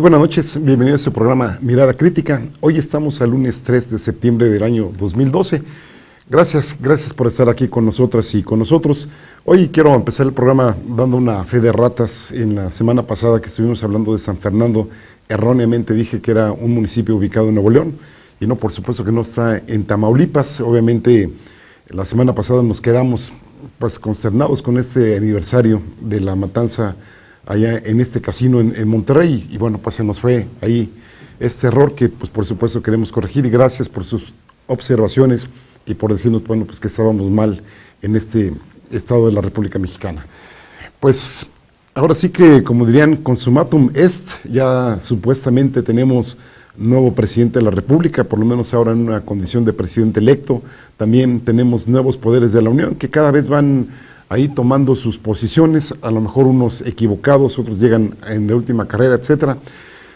Muy buenas noches, bienvenidos a su programa Mirada Crítica. Hoy estamos al lunes 3 de septiembre del año 2012. Gracias por estar aquí con nosotras y con nosotros. Hoy quiero empezar el programa dando una fe de ratas. En la semana pasada que estuvimos hablando de San Fernando, erróneamente dije que era un municipio ubicado en Nuevo León, y no, por supuesto que no está en Tamaulipas. Obviamente, la semana pasada nos quedamos pues consternados con este aniversario de la matanza allá en este casino en Monterrey, y bueno, pues se nos fue ahí este error que pues por supuesto queremos corregir, y gracias por sus observaciones y por decirnos, bueno, pues que estábamos mal en este estado de la República Mexicana. Pues ahora sí que, como dirían, consumatum est, ya supuestamente tenemos nuevo presidente de la República, por lo menos ahora en una condición de presidente electo. También tenemos nuevos poderes de la Unión que cada vez van ahí tomando sus posiciones, a lo mejor unos equivocados, otros llegan en la última carrera, etcétera.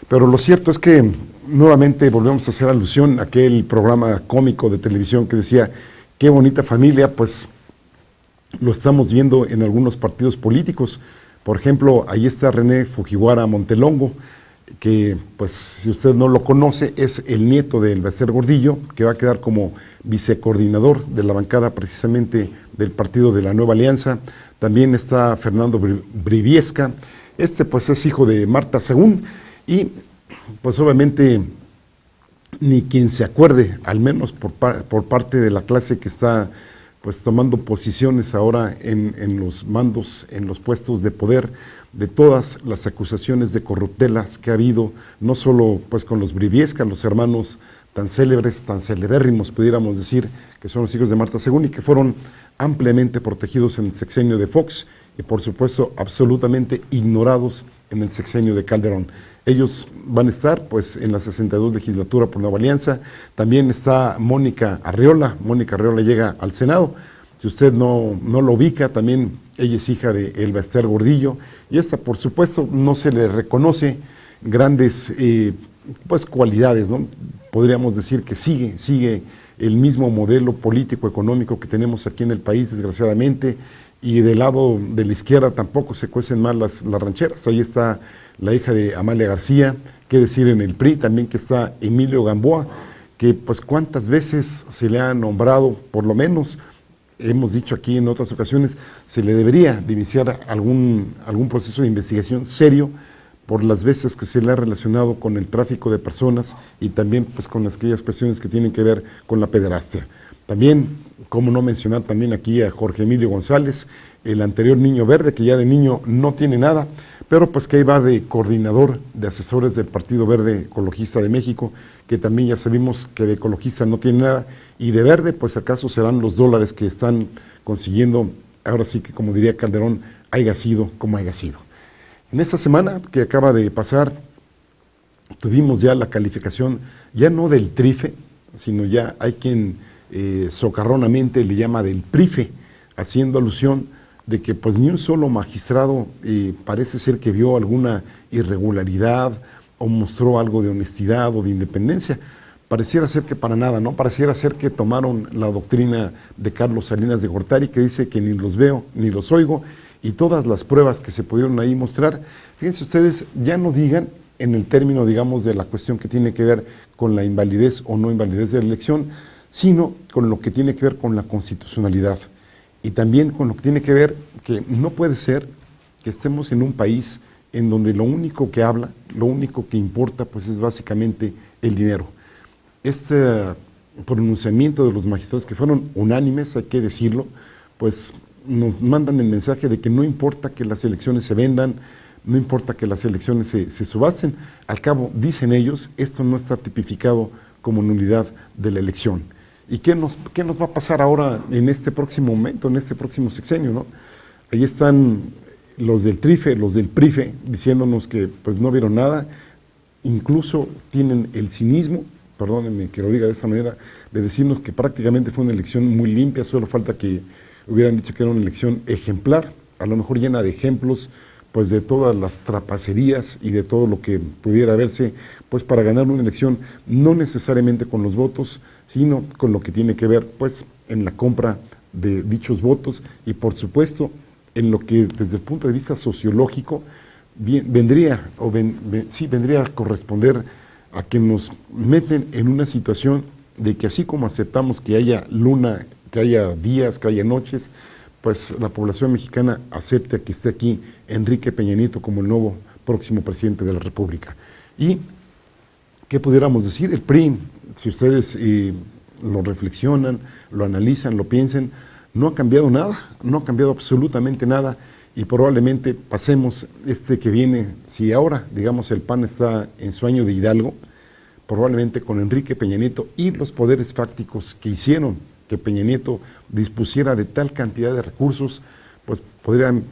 Pero lo cierto es que nuevamente volvemos a hacer alusión a aquel programa cómico de televisión que decía, qué bonita familia, pues lo estamos viendo en algunos partidos políticos. Por ejemplo, ahí está René Fujiwara Montelongo, que pues si usted no lo conoce, es el nieto de Elbester Gordillo, que va a quedar como vicecoordinador de la bancada precisamente del Partido de la Nueva Alianza. También está Fernando Briviesca, pues es hijo de Marta Según, y pues obviamente ni quien se acuerde, al menos por parte de la clase que está pues tomando posiciones ahora en los mandos, en los puestos de poder, de todas las acusaciones de corruptelas que ha habido, no solo pues con los Briviesca, los hermanos tan célebres, tan celebérrimos, pudiéramos decir, que son los hijos de Marta Según y que fueron ampliamente protegidos en el sexenio de Fox y por supuesto absolutamente ignorados en el sexenio de Calderón. Ellos van a estar pues en la 62 legislatura por Nueva Alianza. También está Mónica Arreola. Mónica Arreola llega al Senado. Si usted no lo ubica, también ella es hija de Elbester Gordillo, y esta por supuesto no se le reconoce grandes pues cualidades, ¿no? Podríamos decir que sigue el mismo modelo político económico que tenemos aquí en el país, desgraciadamente, y del lado de la izquierda tampoco se cuecen mal las rancheras. Ahí está la hija de Amalia García, qué decir en el PRI también, que está Emilio Gamboa, que pues cuántas veces se le ha nombrado, por lo menos hemos dicho aquí en otras ocasiones, se le debería de iniciar algún proceso de investigación serio por las veces que se le ha relacionado con el tráfico de personas y también pues con aquellas cuestiones que tienen que ver con la pederastia. También, cómo no mencionar también aquí a Jorge Emilio González, el anterior Niño Verde, que ya de niño no tiene nada, pero pues que ahí va de coordinador de asesores del Partido Verde Ecologista de México, que también ya sabemos que de ecologista no tiene nada, y de verde pues acaso serán los dólares que están consiguiendo, ahora sí que como diría Calderón, haya sido como haya sido. En esta semana que acaba de pasar, tuvimos ya la calificación, ya no del TRIFE, sino ya hay quien socarronamente le llama del PRIFE, haciendo alusión de que pues ni un solo magistrado parece ser que vio alguna irregularidad o mostró algo de honestidad o de independencia. Pareciera ser que para nada, ¿no? Pareciera ser que tomaron la doctrina de Carlos Salinas de Gortari, que dice que ni los veo ni los oigo, y todas las pruebas que se pudieron ahí mostrar, fíjense ustedes, ya no digan en el término, digamos, de la cuestión que tiene que ver con la invalidez o no invalidez de la elección, sino con lo que tiene que ver con la constitucionalidad. Y también con lo que tiene que ver que no puede ser que estemos en un país en donde lo único que habla, lo único que importa, pues es básicamente el dinero. Este pronunciamiento de los magistrados, que fueron unánimes, hay que decirlo, pues nos mandan el mensaje de que no importa que las elecciones se vendan, no importa que las elecciones se subasten. Al cabo, dicen ellos, esto no está tipificado como nulidad de la elección. ¿Y qué nos va a pasar ahora en este próximo momento, en este próximo sexenio, ¿no? Ahí están los del TRIFE, los del PRIFE, diciéndonos que pues no vieron nada, incluso tienen el cinismo, perdónenme que lo diga de esa manera, de decirnos que prácticamente fue una elección muy limpia, solo falta que hubieran dicho que era una elección ejemplar, a lo mejor llena de ejemplos pues de todas las trapacerías y de todo lo que pudiera verse pues para ganar una elección, no necesariamente con los votos, sino con lo que tiene que ver pues en la compra de dichos votos y por supuesto en lo que desde el punto de vista sociológico vendría a corresponder a que nos meten en una situación de que así como aceptamos que haya luna, que haya días, que haya noches, pues la población mexicana acepta que esté aquí Enrique Peña Nieto como el nuevo próximo presidente de la República. Y, ¿qué pudiéramos decir? El PRI, si ustedes lo reflexionan, lo analizan, lo piensen, no ha cambiado nada, no ha cambiado absolutamente nada, y probablemente pasemos que viene, si ahora, digamos, el PAN está en su año de Hidalgo, probablemente con Enrique Peña Nieto y los poderes fácticos que hicieron que Peña Nieto dispusiera de tal cantidad de recursos, pues podrían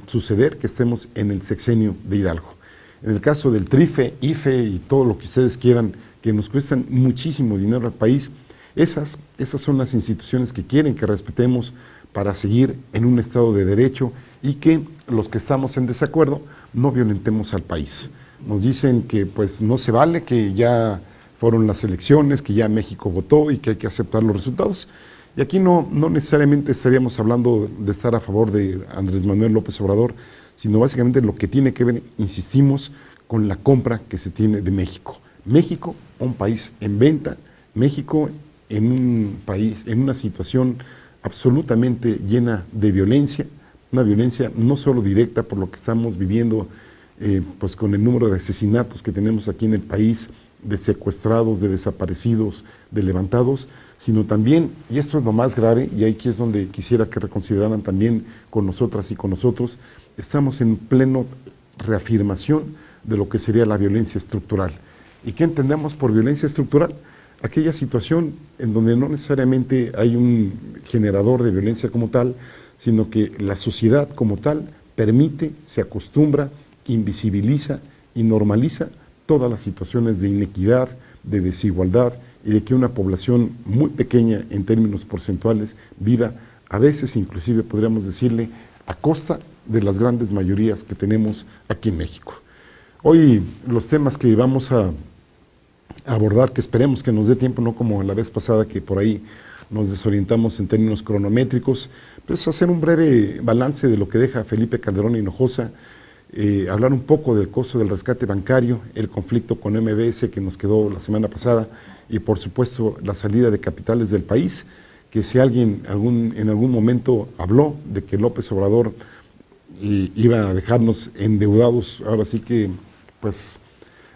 suceder que estemos en el sexenio de Hidalgo. En el caso del TRIFE, IFE y todo lo que ustedes quieran, que nos cuestan muchísimo dinero al país, esas son las instituciones que quieren que respetemos para seguir en un Estado de Derecho y que los que estamos en desacuerdo no violentemos al país. Nos dicen que pues no se vale, que ya fueron las elecciones, que ya México votó y que hay que aceptar los resultados. Y aquí no necesariamente estaríamos hablando de estar a favor de Andrés Manuel López Obrador, sino básicamente lo que tiene que ver, insistimos, con la compra que se tiene de México. México, un país en venta, México en un país, en una situación absolutamente llena de violencia, una violencia no solo directa por lo que estamos viviendo, pues con el número de asesinatos que tenemos aquí en el país, de secuestrados, de desaparecidos, de levantados, sino también, y esto es lo más grave, y aquí es donde quisiera que reconsideraran también con nosotras y con nosotros, estamos en pleno reafirmación de lo que sería la violencia estructural. ¿Y qué entendemos por violencia estructural? Aquella situación en donde no necesariamente hay un generador de violencia como tal, sino que la sociedad como tal permite, se acostumbra, invisibiliza y normaliza todas las situaciones de inequidad, de desigualdad y de que una población muy pequeña en términos porcentuales viva, a veces inclusive podríamos decirle, a costa de las grandes mayorías que tenemos aquí en México. Hoy los temas que vamos a abordar, que esperemos que nos dé tiempo, no como la vez pasada que por ahí nos desorientamos en términos cronométricos, pues hacer un breve balance de lo que deja Felipe Calderón Hinojosa, hablar un poco del costo del rescate bancario, el conflicto con MBS que nos quedó la semana pasada y por supuesto la salida de capitales del país, que si alguien en algún momento habló de que López Obrador iba a dejarnos endeudados, ahora sí que pues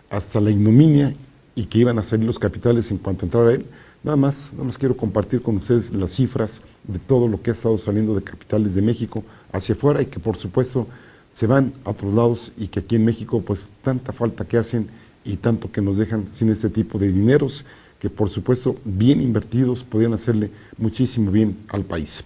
hasta la ignominia, y que iban a salir los capitales en cuanto entrara él, nada más quiero compartir con ustedes las cifras de todo lo que ha estado saliendo de capitales de México hacia afuera y que por supuesto se van a otros lados y que aquí en México pues tanta falta que hacen y tanto que nos dejan sin este tipo de dineros que por supuesto bien invertidos podrían hacerle muchísimo bien al país.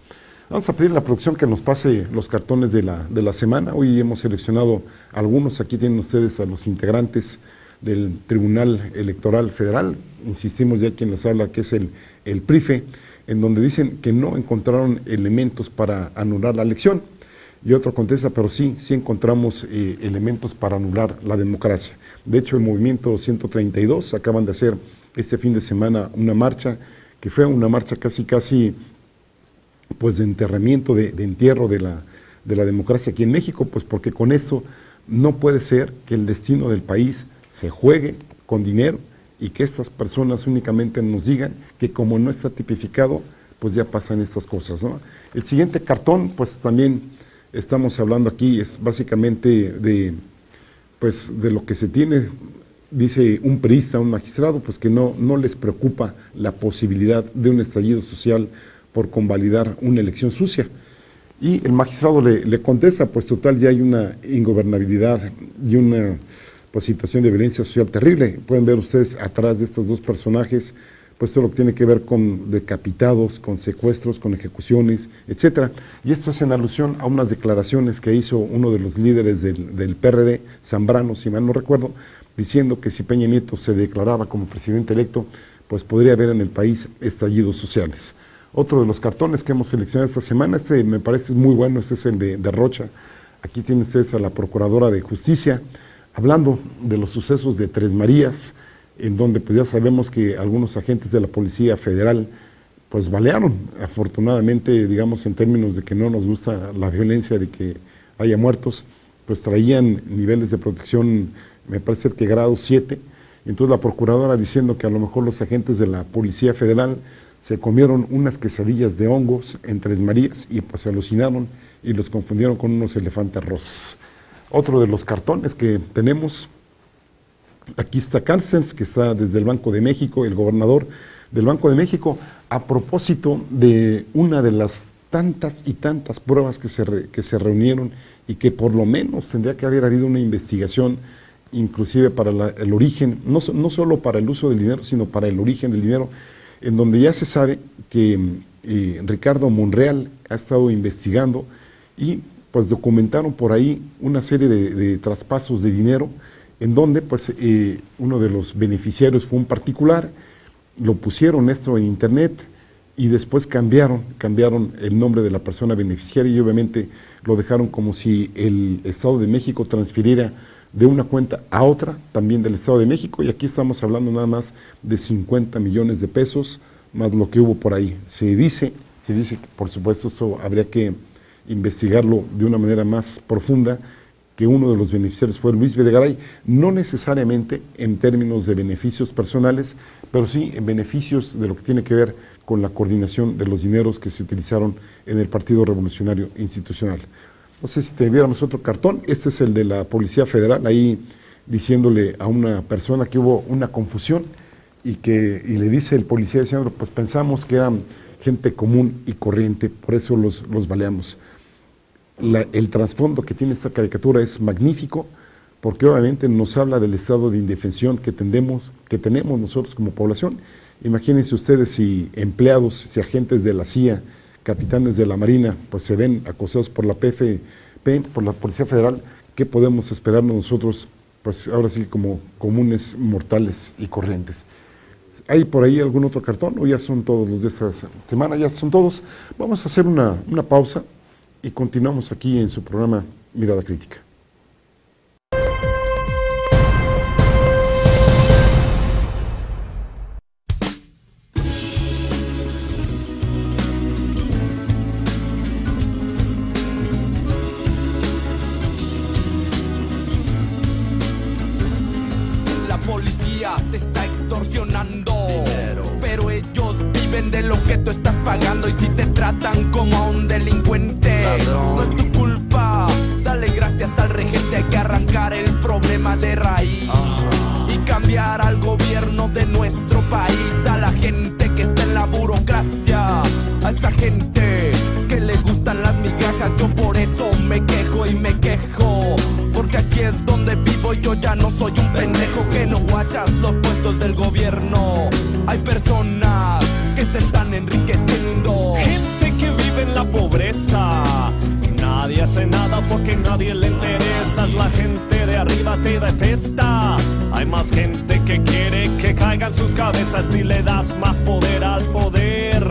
Vamos a pedir a la producción que nos pase los cartones de la semana. Hoy hemos seleccionado algunos, aquí tienen ustedes a los integrantes del Tribunal Electoral Federal, insistimos ya quien nos habla que es el PRIFE, en donde dicen que no encontraron elementos para anular la elección. Y otro contesta, pero sí encontramos elementos para anular la democracia. De hecho, el Movimiento 132 acaban de hacer este fin de semana una marcha, que fue una marcha casi pues de enterramiento, de entierro de la democracia aquí en México, pues porque con eso no puede ser que el destino del país se juegue con dinero y que estas personas únicamente nos digan que como no está tipificado, pues ya pasan estas cosas, ¿no? El siguiente cartón, pues también estamos hablando aquí, es básicamente de lo que se tiene, dice un priista, un magistrado, pues que no les preocupa la posibilidad de un estallido social por convalidar una elección sucia. Y el magistrado le contesta, pues total, ya hay una ingobernabilidad y una situación de violencia social terrible. Pueden ver ustedes atrás de estos dos personajes, pues todo lo que tiene que ver con decapitados, con secuestros, con ejecuciones, etcétera. Y esto es en alusión a unas declaraciones que hizo uno de los líderes del PRD, Zambrano, si mal no recuerdo, diciendo que si Peña Nieto se declaraba como presidente electo, pues podría haber en el país estallidos sociales. Otro de los cartones que hemos seleccionado esta semana, me parece muy bueno, es el de Rocha. Aquí tienen ustedes a la Procuradora de Justicia, hablando de los sucesos de Tres Marías, en donde pues ya sabemos que algunos agentes de la Policía Federal pues balearon, afortunadamente, digamos en términos de que no nos gusta la violencia, de que haya muertos, pues traían niveles de protección, me parece que grado 7, entonces la procuradora diciendo que a lo mejor los agentes de la Policía Federal se comieron unas quesadillas de hongos en Tres Marías y pues se alucinaron y los confundieron con unos elefantes rosas. Otro de los cartones que tenemos, aquí está Carstens, que está desde el Banco de México, el gobernador del Banco de México, a propósito de una de las tantas y tantas pruebas que se reunieron y que por lo menos tendría que haber habido una investigación, inclusive para el origen, no solo para el uso del dinero, sino para el origen del dinero, en donde ya se sabe que Ricardo Monreal ha estado investigando y pues documentaron por ahí una serie de traspasos de dinero, en donde pues uno de los beneficiarios fue un particular, lo pusieron esto en internet y después cambiaron el nombre de la persona beneficiaria y obviamente lo dejaron como si el Estado de México transfiriera de una cuenta a otra, también del Estado de México, y aquí estamos hablando nada más de 50 millones de pesos, más lo que hubo por ahí. Se dice que por supuesto eso habría que investigarlo de una manera más profunda, que uno de los beneficiarios fue Luis Videgaray, no necesariamente en términos de beneficios personales, pero sí en beneficios de lo que tiene que ver con la coordinación de los dineros que se utilizaron en el Partido Revolucionario Institucional. No sé si tuviéramos otro cartón, este es el de la Policía Federal, ahí diciéndole a una persona que hubo una confusión y le dice el policía diciendo, pues pensamos que eran gente común y corriente, por eso los baleamos. El trasfondo que tiene esta caricatura es magnífico, porque obviamente nos habla del estado de indefensión que tenemos nosotros como población. Imagínense ustedes si empleados, si agentes de la CIA, capitanes de la Marina, pues se ven acosados por la PFP, por la Policía Federal, ¿qué podemos esperarnos nosotros, pues ahora sí como comunes mortales y corrientes? ¿Hay por ahí algún otro cartón o ya son todos los de esta semana? Ya son todos. Vamos a hacer una pausa y continuamos aquí en su programa Mirada Crítica. La policía te está extorsionando dinero, pero ellos viven de lo que tú estás pagando. Y si te tratan como a un delincuente, ladrón, no es tu culpa. Dale gracias al regente, hay que arrancar el problema de raíz y cambiar al gobierno de nuestro país. A la gente que está en la burocracia, a esa gente que le gustan las migajas, yo por eso me quejo y me quejo, porque aquí es donde vivo y yo ya no soy un pendejo que no guachas los puestos del gobierno. Hay personas que se están enriqueciendo, gente que vive en la pobreza. Nadie hace nada porque nadie le interesa. La gente de arriba te detesta. Hay más gente que quiere que caigan sus cabezas. Si le das más poder al poder,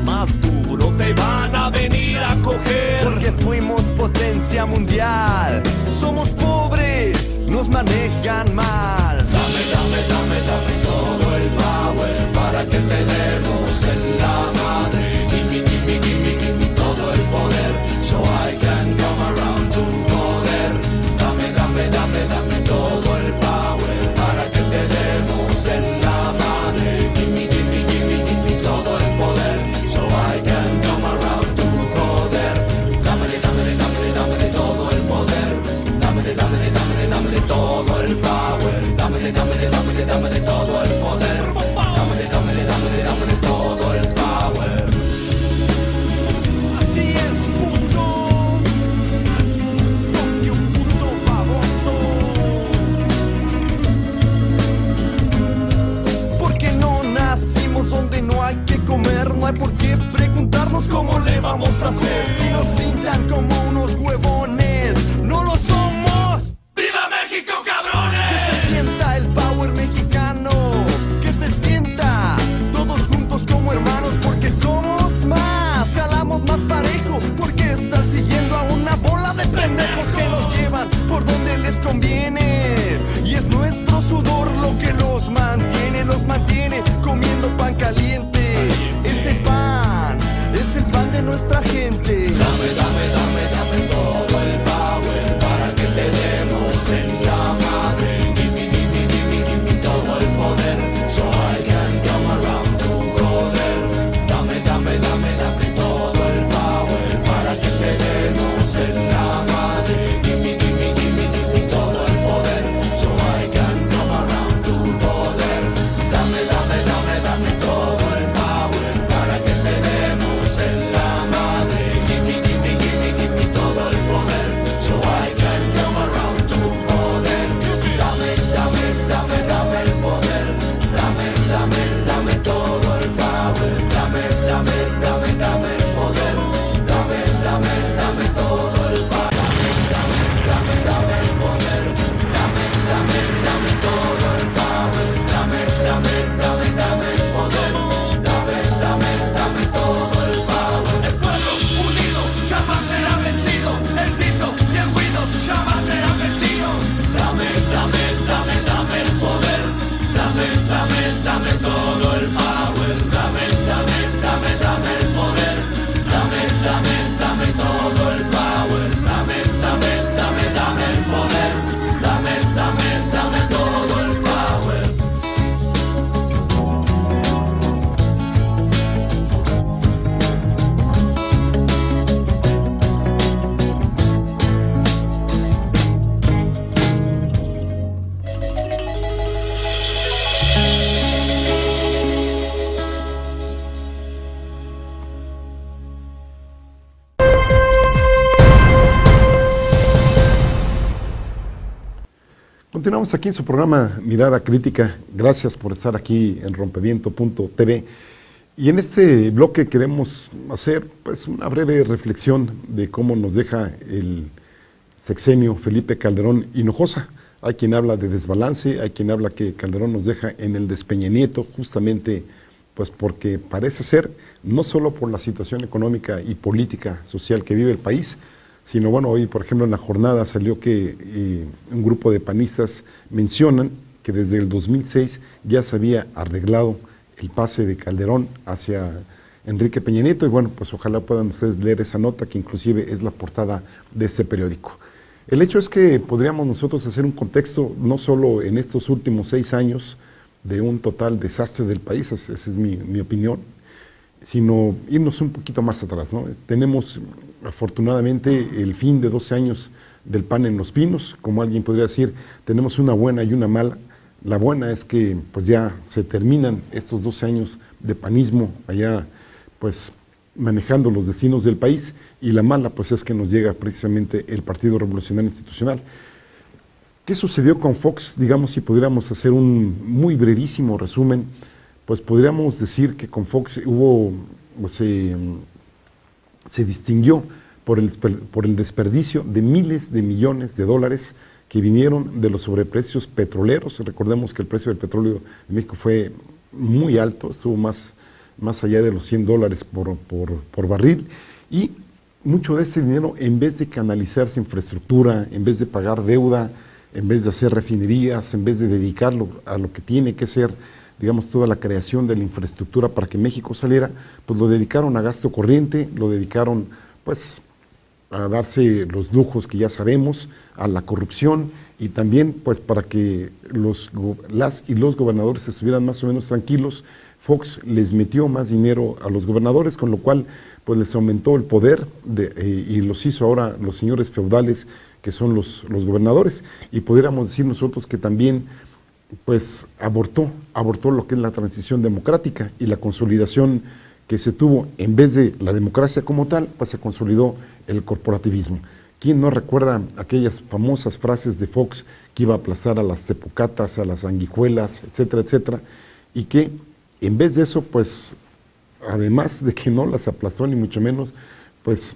más duro te van a venir a coger. Porque fuimos potencia mundial. Somos pobres, nos manejan mal. Dame, dame, dame, dame todo el power para que te demos en la madre. Gimme, gimme, gimme, gimme todo el poder, so I can come around to joder. Dame, dame, dame, dame todo el power para que te demos en la madre. Gimme, gimme, gimme, gimme todo el poder, so I can come around to joder. Dámele, dámele, dámele, dámele todo el poder. Dámele, dámele, dámele, dámele todo el power. Dámele, dámele, dámele, dámele todo el poder. Dámele, dámele, dámele, dámele todo el power. Así es, puto. Fuck you, puto baboso. Porque no nacimos donde no hay que comer. No hay por qué preguntarnos cómo le vamos a hacer. Si nos pintan como unos huevones, no lo somos. ¡Viva México, cabrones! Que se sienta el power mexicano, que se sienta todos juntos como hermanos, porque somos más, jalamos más parejo, porque estar siguiendo a una bola de pendejos que nos llevan por donde les conviene. Y es nuestro sudor lo que los mantiene comiendo pan caliente. Es el pan de nuestra gente. Dame, dame, dame, dame todo el power para que te Continuamos aquí en su programa Mirada Crítica. Gracias por estar aquí en rompeviento.tv. Y en este bloque queremos hacer pues una breve reflexión de cómo nos deja el sexenio Felipe Calderón Hinojosa. Hay quien habla de desbalance, hay quien habla que Calderón nos deja en el despeñe Nieto, justamente pues porque parece ser, no solo por la situación económica y política social que vive el país, sino bueno, hoy por ejemplo en la jornada salió que un grupo de panistas mencionan que desde el 2006 ya se había arreglado el pase de Calderón hacia Enrique Peña Nieto, y bueno, pues ojalá puedan ustedes leer esa nota que inclusive es la portada de este periódico. El hecho es que podríamos nosotros hacer un contexto no solo en estos últimos 6 años de un total desastre del país, esa es mi opinión, sino irnos un poquito más atrás, ¿no? Tenemos afortunadamente el fin de 12 años del PAN en Los Pinos, como alguien podría decir, tenemos una buena y una mala. La buena es que pues ya se terminan estos 12 años de panismo allá pues manejando los destinos del país, y la mala pues es que nos llega precisamente el Partido Revolucionario Institucional. ¿Qué sucedió con Fox? Digamos, si pudiéramos hacer un muy brevísimo resumen, pues podríamos decir que con Fox hubo, se distinguió por el desperdicio de miles de millones de dólares que vinieron de los sobreprecios petroleros. Recordemos que el precio del petróleo en México fue muy alto, estuvo más allá de los $100 por barril, y mucho de ese dinero, en vez de canalizarse en infraestructura, en vez de pagar deuda, en vez de hacer refinerías, en vez de dedicarlo a lo que tiene que ser, digamos, toda la creación de la infraestructura para que México saliera, pues lo dedicaron a gasto corriente, lo dedicaron pues a darse los lujos que ya sabemos, a la corrupción, y también pues para que las y los gobernadores estuvieran más o menos tranquilos. Fox les metió más dinero a los gobernadores, con lo cual pues les aumentó el poder y los hizo ahora los señores feudales que son los gobernadores, y pudiéramos decir nosotros que también pues abortó lo que es la transición democrática y la consolidación que se tuvo. En vez de la democracia como tal, pues se consolidó el corporativismo. ¿Quién no recuerda aquellas famosas frases de Fox que iba a aplazar a las tepocatas, a las sanguijuelas, etcétera, etcétera? Y que en vez de eso, pues además de que no las aplastó ni mucho menos, pues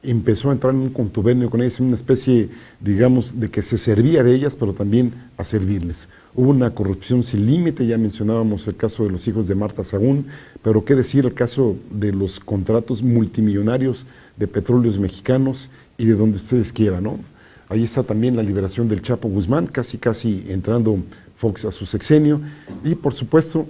empezó a entrar en un contubernio con ellas, en una especie, digamos, de que se servía de ellas, pero también a servirles. Hubo una corrupción sin límite, ya mencionábamos el caso de los hijos de Marta Sagún, pero qué decir el caso de los contratos multimillonarios de petróleos mexicanos y de donde ustedes quieran, ¿no? Ahí está también la liberación del Chapo Guzmán, casi entrando Fox a su sexenio, y por supuesto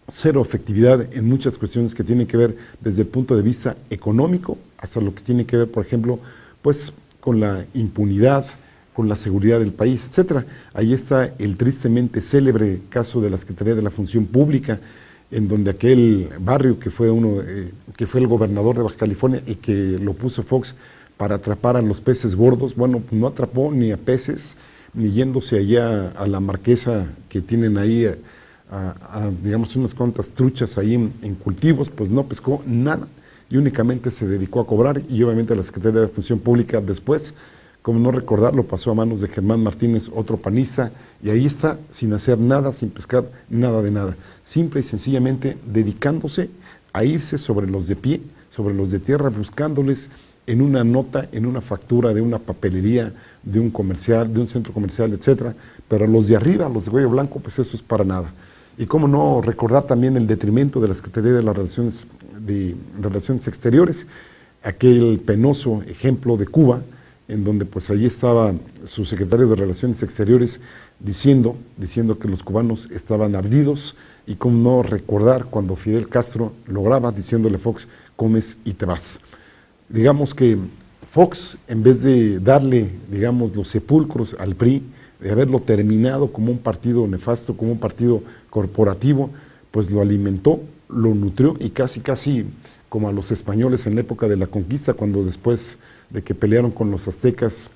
cero efectividad en muchas cuestiones que tienen que ver desde el punto de vista económico hasta lo que tiene que ver, por ejemplo, pues con la impunidad, con la seguridad del país, etcétera. Ahí está el tristemente célebre caso de la Secretaría de la Función Pública, en donde aquel barrio que fue el gobernador de Baja California y que lo puso Fox para atrapar a los peces gordos, bueno, no atrapó ni a peces, ni yéndose allá a la Marquesa que tienen ahí digamos unas cuantas truchas ahí en cultivos, pues no pescó nada y únicamente se dedicó a cobrar. Y obviamente la Secretaría de Función Pública después, como no recordarlo, pasó a manos de Germán Martínez, otro panista, y ahí está, sin hacer nada, sin pescar nada de nada, simple y sencillamente dedicándose a irse sobre los de pie, sobre los de tierra, buscándoles en una nota, en una factura de una papelería, de un comercial, de un centro comercial, etcétera, pero los de arriba, los de cuello blanco, pues eso es para nada. Y cómo no recordar también el detrimento de la Secretaría de las Relaciones Exteriores, aquel penoso ejemplo de Cuba, en donde pues allí estaba su secretario de Relaciones Exteriores diciendo que los cubanos estaban ardidos, y cómo no recordar cuando Fidel Castro lograba diciéndole a Fox, comes y te vas. Digamos que Fox, en vez de darle, digamos, los sepulcros al PRI, de haberlo terminado como un partido nefasto, como un partido corporativo, pues lo alimentó, lo nutrió, y casi como a los españoles en la época de la conquista, cuando después de que pelearon con los aztecas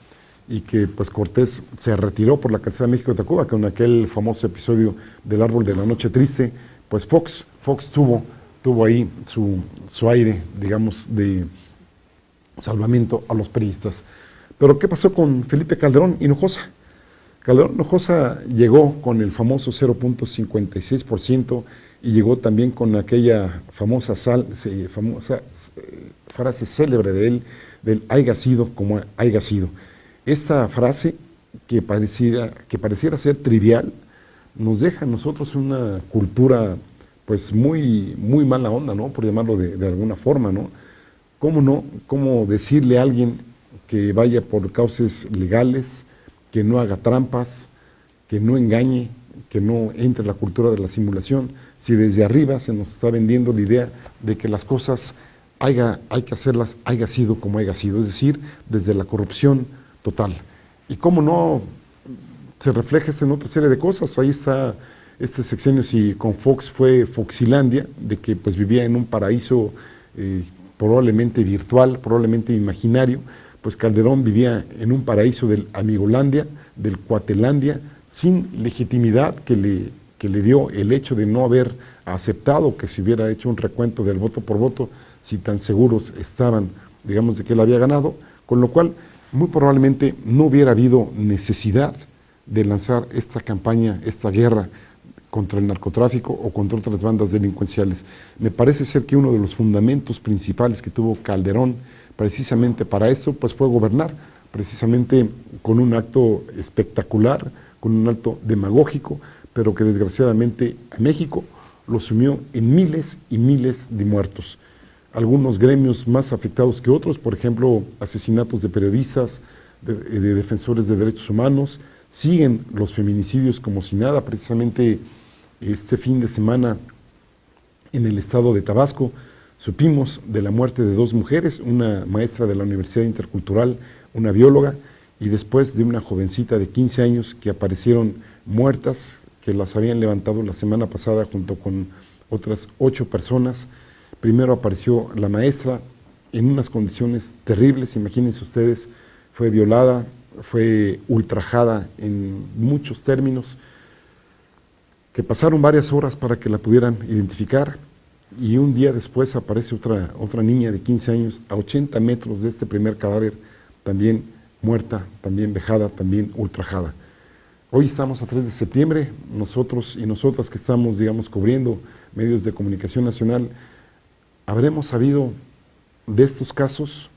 y que pues Cortés se retiró por la calzada de México de Tacuba, con aquel famoso episodio del árbol de la noche triste, pues Fox tuvo ahí su aire, digamos, de salvamento a los priistas. Pero ¿qué pasó con Felipe Calderón Hinojosa? Calderón Hinojosa llegó con el famoso 0.56% y llegó también con aquella famosa frase célebre de él, del haiga sido como haiga sido. Esta frase, que pareciera ser trivial, nos deja a nosotros una cultura pues muy mala onda, ¿no? Por llamarlo de alguna forma, ¿no? ¿Cómo no? ¿Cómo decirle a alguien que vaya por causas legales, que no haga trampas, que no engañe, que no entre en la cultura de la simulación, si desde arriba se nos está vendiendo la idea de que las cosas hay que hacerlas, haya sido como haya sido, es decir, desde la corrupción total? Y cómo no se refleja en otra serie de cosas. Ahí está este sexenio, si con Fox fue Foxilandia, de que pues vivía en un paraíso probablemente virtual, probablemente imaginario, pues Calderón vivía en un paraíso del Amigolandia, del Cuatelandia, sin legitimidad que le dio el hecho de no haber aceptado que se hubiera hecho un recuento del voto por voto, si tan seguros estaban, digamos, de que él había ganado, con lo cual muy probablemente no hubiera habido necesidad de lanzar esta campaña, esta guerra contra el narcotráfico o contra otras bandas delincuenciales. Me parece ser que uno de los fundamentos principales que tuvo Calderón precisamente para eso, pues fue gobernar, precisamente con un acto espectacular, con un acto demagógico, pero que desgraciadamente a México lo sumió en miles y miles de muertos. Algunos gremios más afectados que otros, por ejemplo, asesinatos de periodistas, de defensores de derechos humanos, siguen los feminicidios como si nada. Precisamente este fin de semana en el estado de Tabasco supimos de la muerte de 2 mujeres, una maestra de la Universidad Intercultural, una bióloga, y después de una jovencita de 15 años que aparecieron muertas, que las habían levantado la semana pasada junto con otras 8 personas. Primero apareció la maestra en unas condiciones terribles, imagínense ustedes, fue violada, fue ultrajada en muchos términos, que pasaron varias horas para que la pudieran identificar, y un día después aparece otra niña de 15 años a 80 metros de este primer cadáver, también muerta, también vejada, también ultrajada. Hoy estamos a 3 de septiembre, nosotros y nosotras que estamos, digamos, cubriendo medios de comunicación nacional, ¿habremos sabido de estos casos?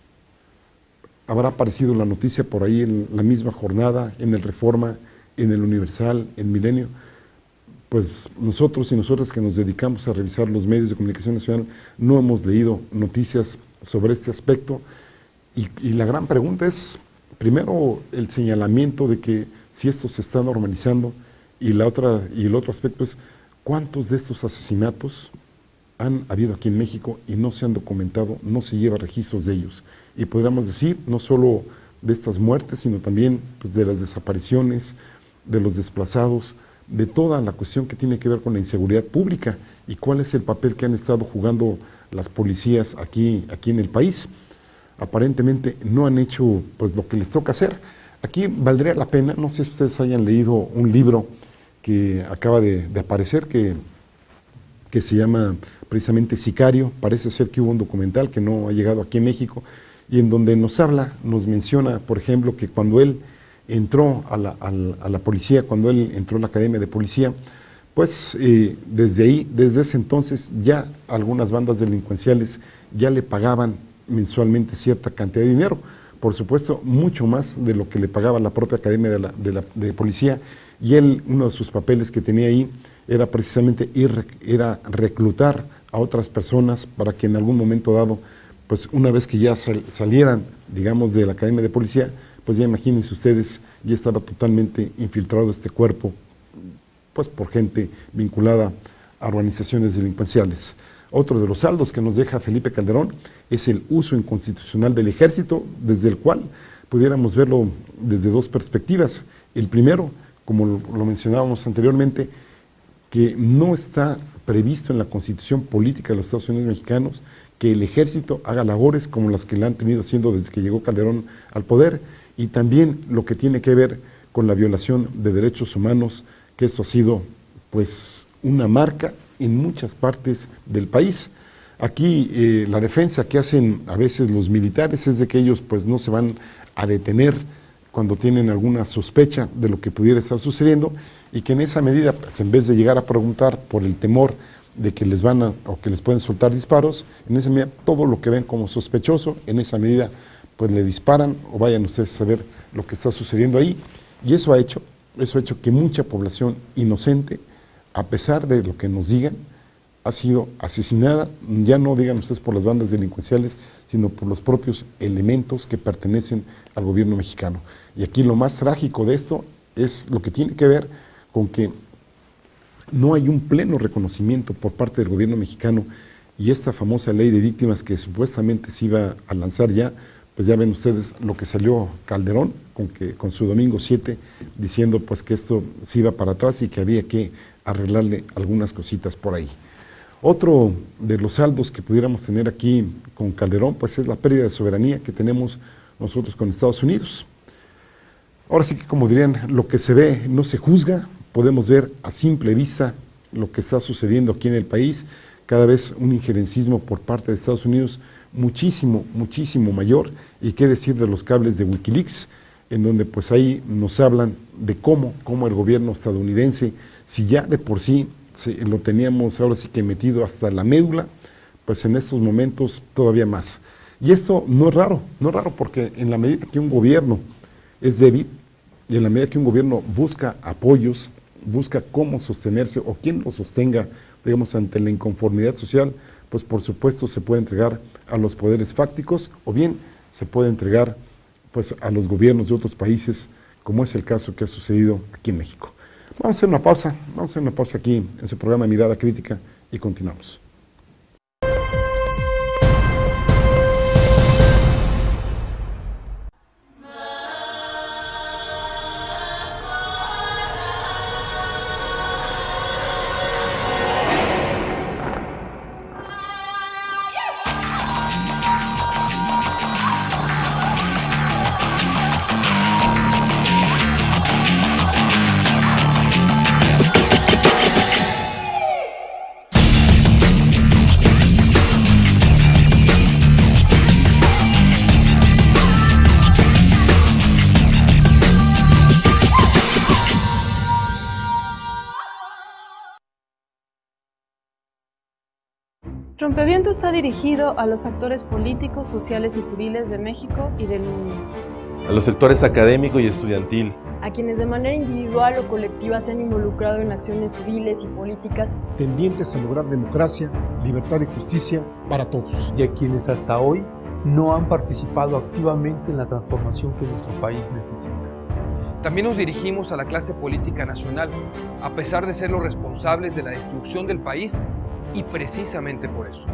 ¿Habrá aparecido la noticia por ahí en la misma jornada, en el Reforma, en el Universal, en Milenio? Pues nosotros y nosotras que nos dedicamos a revisar los medios de comunicación nacional no hemos leído noticias sobre este aspecto, y la gran pregunta es, primero, el señalamiento de que si esto se está normalizando, y el otro aspecto es, ¿cuántos de estos asesinatos han habido aquí en México y no se han documentado, no se lleva registros de ellos? Y podríamos decir, no solo de estas muertes, sino también pues, de las desapariciones, de los desplazados, de toda la cuestión que tiene que ver con la inseguridad pública y cuál es el papel que han estado jugando las policías aquí en el país. Aparentemente no han hecho pues lo que les toca hacer. Aquí valdría la pena, no sé si ustedes hayan leído un libro que acaba de aparecer, que se llama precisamente Sicario. Parece ser que hubo un documental que no ha llegado aquí en México y en donde nos habla, nos menciona, por ejemplo, que cuando él entró a la policía, cuando él entró a la academia de policía, pues desde ahí, desde ese entonces, ya algunas bandas delincuenciales ya le pagaban mensualmente cierta cantidad de dinero, por supuesto mucho más de lo que le pagaba la propia academia de policía, y él, uno de sus papeles que tenía ahí era precisamente era reclutar a otras personas para que en algún momento dado, pues una vez que ya salieran, digamos, de la academia de policía, pues ya imagínense ustedes, ya estaba totalmente infiltrado este cuerpo, pues por gente vinculada a organizaciones delincuenciales. Otro de los saldos que nos deja Felipe Calderón es el uso inconstitucional del ejército, desde el cual pudiéramos verlo desde dos perspectivas. El primero, como lo mencionábamos anteriormente, que no está previsto en la Constitución Política de los Estados Unidos Mexicanos que el ejército haga labores como las que le han tenido haciendo desde que llegó Calderón al poder, y también lo que tiene que ver con la violación de derechos humanos, que esto ha sido pues una marca en muchas partes del país. Aquí la defensa que hacen a veces los militares es de que ellos pues no se van a detener cuando tienen alguna sospecha de lo que pudiera estar sucediendo, y que en esa medida, pues, en vez de llegar a preguntar por el temor de que les van o que les pueden soltar disparos, en esa medida todo lo que ven como sospechoso, en esa medida pues le disparan, o vayan ustedes a saber lo que está sucediendo ahí, y eso ha hecho que mucha población inocente, a pesar de lo que nos digan, ha sido asesinada, ya no digan ustedes por las bandas delincuenciales, sino por los propios elementos que pertenecen al gobierno mexicano. Y aquí lo más trágico de esto es lo que tiene que ver con que no hay un pleno reconocimiento por parte del gobierno mexicano, y esta famosa ley de víctimas que supuestamente se iba a lanzar ya, pues ya ven ustedes lo que salió Calderón con su domingo 7, diciendo pues que esto se iba para atrás y que había que arreglarle algunas cositas por ahí. Otro de los saldos que pudiéramos tener aquí con Calderón, pues es la pérdida de soberanía que tenemos nosotros con Estados Unidos. Ahora sí que, como dirían, lo que se ve no se juzga. Podemos ver a simple vista lo que está sucediendo aquí en el país, cada vez un injerencismo por parte de Estados Unidos muchísimo, muchísimo mayor, y qué decir de los cables de Wikileaks, en donde pues ahí nos hablan de cómo el gobierno estadounidense, si ya de por sí lo teníamos ahora sí que metido hasta la médula, pues en estos momentos todavía más. Y esto no es raro, porque en la medida que un gobierno es débil, y en la medida que un gobierno busca apoyos, busca cómo sostenerse o quién lo sostenga, digamos, ante la inconformidad social, pues por supuesto se puede entregar a los poderes fácticos, o bien se puede entregar pues a los gobiernos de otros países, como es el caso que ha sucedido aquí en México. Vamos a hacer una pausa aquí en su programa Mirada Crítica y continuamos. Rompeviento está dirigido a los actores políticos, sociales y civiles de México y del mundo. A los sectores académico y estudiantil. A quienes de manera individual o colectiva se han involucrado en acciones civiles y políticas tendientes a lograr democracia, libertad y justicia para todos. Y a quienes hasta hoy no han participado activamente en la transformación que nuestro país necesita. También nos dirigimos a la clase política nacional, a pesar de ser los responsables de la destrucción del país, y precisamente por eso.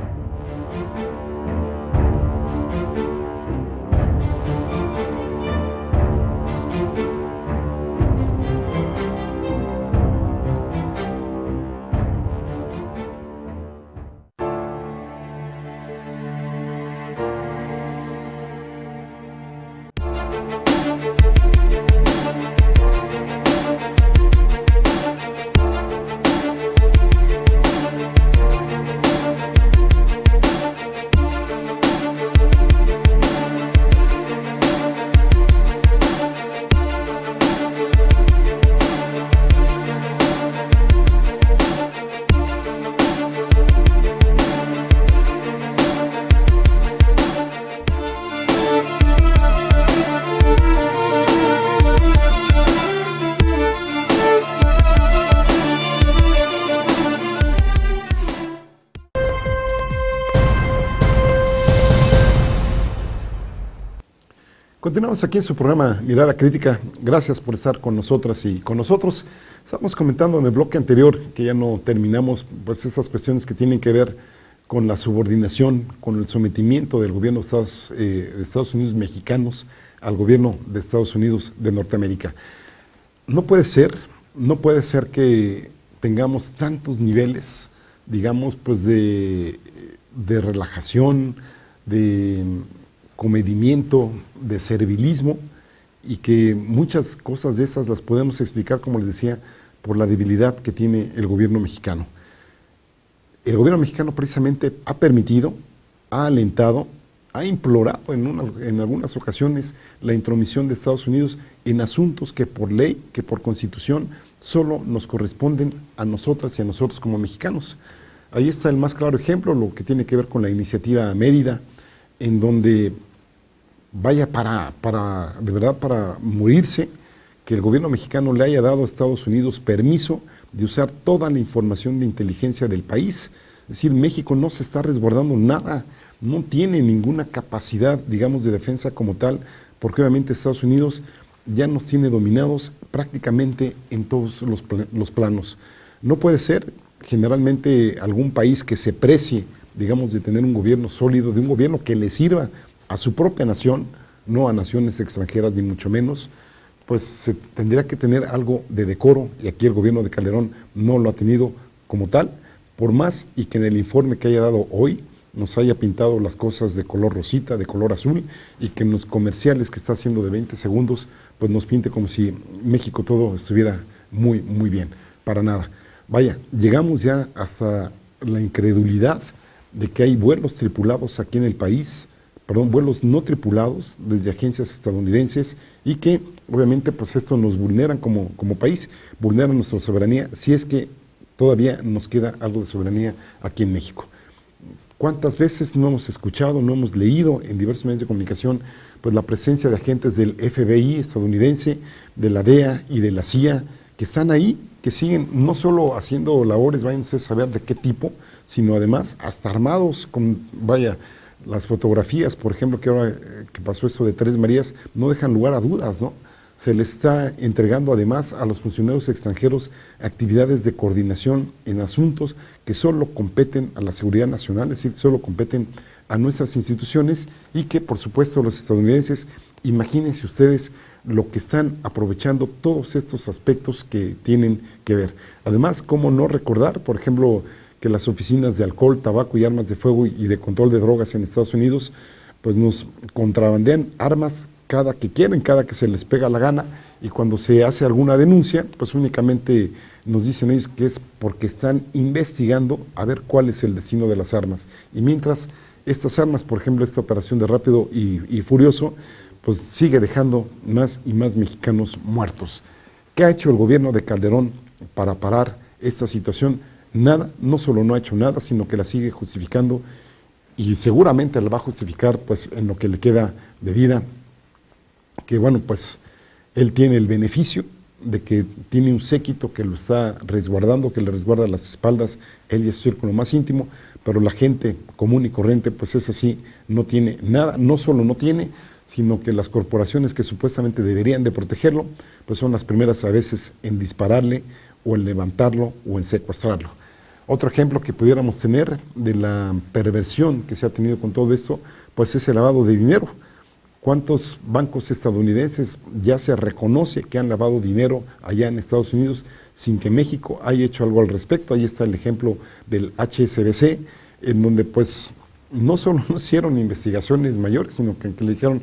Continuamos aquí en su programa Mirada Crítica. Gracias por estar con nosotras y con nosotros. Estamos comentando en el bloque anterior, que ya no terminamos, pues esas cuestiones que tienen que ver con la subordinación, con el sometimiento del gobierno de Estados Unidos mexicanos al gobierno de Estados Unidos de Norteamérica. No puede ser que tengamos tantos niveles, digamos, pues de relajación, de comedimiento, de servilismo, y que muchas cosas de esas las podemos explicar, como les decía, por la debilidad que tiene el gobierno mexicano. El gobierno mexicano precisamente ha permitido, ha alentado, ha implorado en algunas ocasiones la intromisión de Estados Unidos en asuntos que por ley, que por constitución, solo nos corresponden a nosotras y a nosotros como mexicanos. Ahí está el más claro ejemplo, lo que tiene que ver con la iniciativa Mérida, en donde vaya de verdad para morirse, que el gobierno mexicano le haya dado a Estados Unidos permiso de usar toda la información de inteligencia del país. Es decir, México no se está resguardando nada, no tiene ninguna capacidad, digamos, de defensa como tal, porque obviamente Estados Unidos ya nos tiene dominados prácticamente en todos los planos. No puede ser, generalmente, algún país que se precie, digamos, de tener un gobierno sólido, de un gobierno que le sirva a su propia nación, no a naciones extranjeras ni mucho menos, pues se tendría que tener algo de decoro, y aquí el gobierno de Calderón no lo ha tenido como tal, por más y que en el informe que haya dado hoy nos haya pintado las cosas de color rosita, de color azul, y que en los comerciales que está haciendo de 20 segundos, pues nos pinte como si México todo estuviera muy, muy bien, para nada. Vaya, llegamos ya hasta la incredulidad de que hay vuelos tripulados aquí en el país, vuelos no tripulados desde agencias estadounidenses, y que obviamente pues esto nos vulneran como país, vulneran nuestra soberanía, si es que todavía nos queda algo de soberanía aquí en México. ¿Cuántas veces no hemos escuchado, no hemos leído en diversos medios de comunicación pues la presencia de agentes del FBI estadounidense, de la DEA y de la CIA, que están ahí, que siguen no solo haciendo labores, vayan ustedes a saber de qué tipo, sino además hasta armados con, las fotografías, por ejemplo, que ahora que pasó esto de Tres Marías, no dejan lugar a dudas, ¿no? Se le está entregando además a los funcionarios extranjeros actividades de coordinación en asuntos que solo competen a la seguridad nacional, es decir, solo competen a nuestras instituciones, y que por supuesto los estadounidenses, imagínense ustedes lo que están aprovechando todos estos aspectos que tienen que ver. Además, ¿cómo no recordar, por ejemplo, que las oficinas de alcohol, tabaco y armas de fuego y de control de drogas en Estados Unidos pues nos contrabandean armas cada que quieren, cada que se les pega la gana, y cuando se hace alguna denuncia, pues únicamente nos dicen ellos que es porque están investigando a ver cuál es el destino de las armas. Y mientras estas armas, por ejemplo, esta operación de Rápido y Furioso, pues sigue dejando más y más mexicanos muertos. ¿Qué ha hecho el gobierno de Calderón para parar esta situación? Nada, no solo no ha hecho nada, sino que la sigue justificando, y seguramente la va a justificar pues en lo que le queda de vida, que bueno, pues él tiene el beneficio de que tiene un séquito que lo está resguardando, que le resguarda las espaldas, él y su círculo más íntimo, pero la gente común y corriente pues es así, no tiene nada, no solo no tiene, sino que las corporaciones que supuestamente deberían de protegerlo, pues son las primeras a veces en dispararle, o en levantarlo, o en secuestrarlo. Otro ejemplo que pudiéramos tener de la perversión que se ha tenido con todo esto, pues es el lavado de dinero. ¿Cuántos bancos estadounidenses ya se reconoce que han lavado dinero allá en Estados Unidos sin que México haya hecho algo al respecto? Ahí está el ejemplo del HSBC, en donde pues no solo no hicieron investigaciones mayores, sino que le dijeron,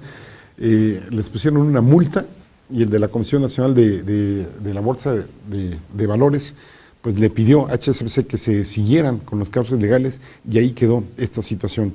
les pusieron una multa, y el de la Comisión Nacional de la Bolsa de Valores pues le pidió a HSBC que se siguieran con los casos legales, y ahí quedó esta situación.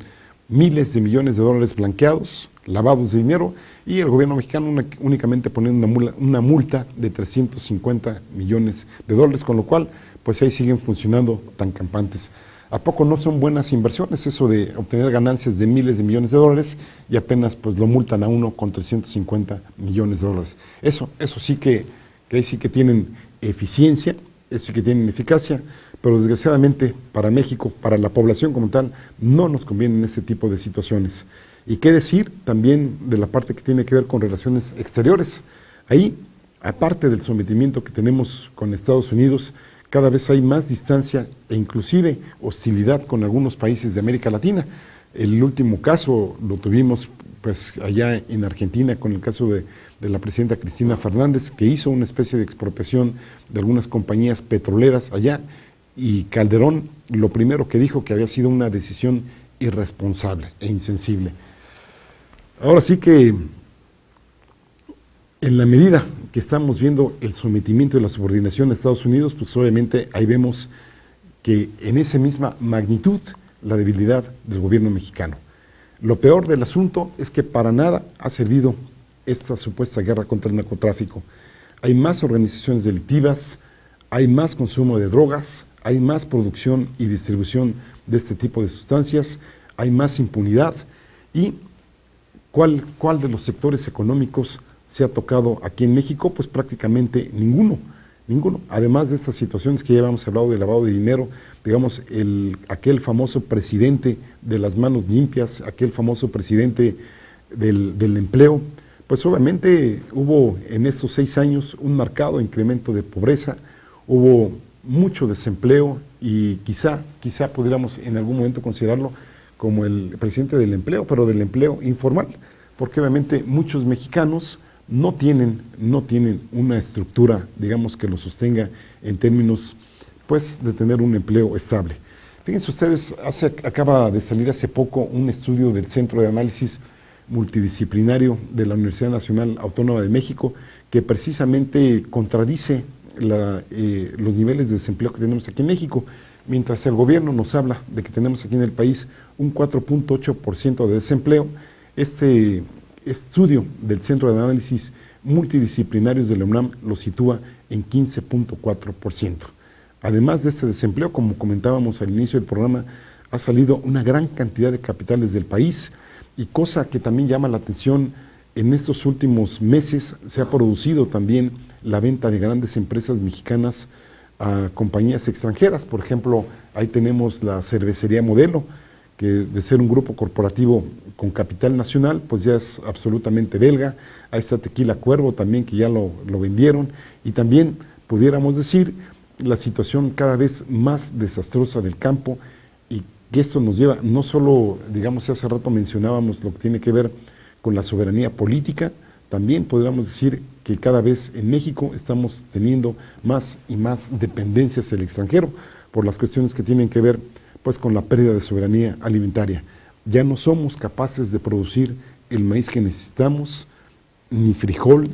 Miles de millones de dólares blanqueados, lavados de dinero, y el gobierno mexicano únicamente poniendo una multa de 350 millones de dólares, con lo cual pues ahí siguen funcionando tan campantes. ¿A poco no son buenas inversiones eso de obtener ganancias de miles de millones de dólares y apenas pues lo multan a uno con 350 millones de dólares? Eso sí que ahí sí que tienen eficiencia, eso sí que tienen eficacia, pero desgraciadamente para México, para la población como tal, no nos convienen ese tipo de situaciones. Y qué decir también de la parte que tiene que ver con relaciones exteriores. Ahí, aparte del sometimiento que tenemos con Estados Unidos, cada vez hay más distancia e inclusive hostilidad con algunos países de América Latina. El último caso lo tuvimos pues allá en Argentina con el caso de la presidenta Cristina Fernández, que hizo una especie de expropiación de algunas compañías petroleras allá, y Calderón lo primero que dijo que había sido una decisión irresponsable e insensible. Ahora sí que en la medida que estamos viendo el sometimiento y la subordinación a Estados Unidos, pues obviamente ahí vemos que en esa misma magnitud la debilidad del gobierno mexicano. Lo peor del asunto es que para nada ha servido esta supuesta guerra contra el narcotráfico. Hay más organizaciones delictivas, hay más consumo de drogas, hay más producción y distribución de este tipo de sustancias, hay más impunidad. ¿Y cuál de los sectores económicos se ha tocado aquí en México? Pues prácticamente ninguno. Además de estas situaciones que ya habíamos hablado de lavado de dinero, digamos, aquel famoso presidente de las manos limpias, aquel famoso presidente del empleo, pues obviamente hubo en estos 6 años un marcado incremento de pobreza, hubo mucho desempleo y quizá pudiéramos en algún momento considerarlo como el presidente del empleo, pero del empleo informal, porque obviamente muchos mexicanos no tienen una estructura, digamos, que lo sostenga en términos, pues, de tener un empleo estable. Fíjense ustedes, acaba de salir hace poco un estudio del Centro de Análisis Multidisciplinario de la Universidad Nacional Autónoma de México, que precisamente contradice los niveles de desempleo que tenemos aquí en México. Mientras el gobierno nos habla de que tenemos aquí en el país un 4.8% de desempleo, este estudio del Centro de Análisis Multidisciplinarios de la UNAM lo sitúa en 15.4%. Además de este desempleo, como comentábamos al inicio del programa, ha salido una gran cantidad de capitales del país, y cosa que también llama la atención, en estos últimos meses se ha producido también la venta de grandes empresas mexicanas a compañías extranjeras. Por ejemplo, ahí tenemos la Cervecería Modelo, que de ser un grupo corporativo con capital nacional, pues ya es absolutamente belga. Ahí está Tequila Cuervo también, que ya lo vendieron, y también pudiéramos decir la situación cada vez más desastrosa del campo, y que esto nos lleva, no solo, digamos, hace rato mencionábamos lo que tiene que ver con la soberanía política, también podríamos decir que cada vez en México estamos teniendo más y más dependencias del extranjero por las cuestiones que tienen que ver pues con la pérdida de soberanía alimentaria. Ya no somos capaces de producir el maíz que necesitamos, ni frijol,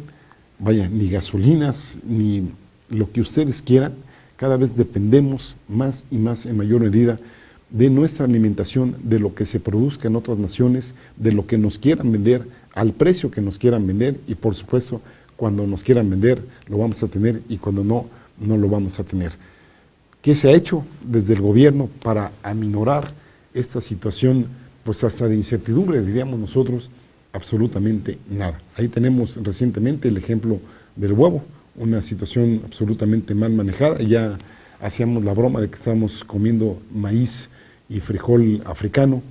ni gasolinas, ni lo que ustedes quieran. Cada vez dependemos más y más en mayor medida de nuestra alimentación, de lo que se produzca en otras naciones, de lo que nos quieran vender, al precio que nos quieran vender, y por supuesto, cuando nos quieran vender lo vamos a tener, y cuando no lo vamos a tener. ¿Qué se ha hecho desde el gobierno para aminorar esta situación, pues hasta de incertidumbre, diríamos nosotros? Absolutamente nada. Ahí tenemos recientemente el ejemplo del huevo, una situación absolutamente mal manejada. Ya hacíamos la broma de que estábamos comiendo maíz y frijol africano,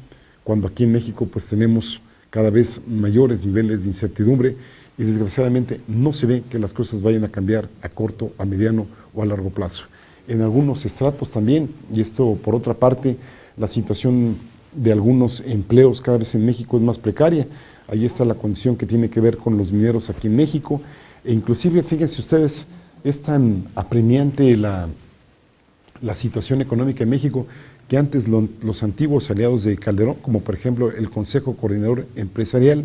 cuando aquí en México pues tenemos cada vez mayores niveles de incertidumbre, y desgraciadamente no se ve que las cosas vayan a cambiar a corto, a mediano o a largo plazo. En algunos estratos también, y esto por otra parte, la situación de algunos empleos cada vez en México es más precaria. Ahí está la condición que tiene que ver con los mineros aquí en México, e inclusive, fíjense ustedes, es tan apremiante la situación económica en México, que antes los antiguos aliados de Calderón, como por ejemplo el Consejo Coordinador Empresarial,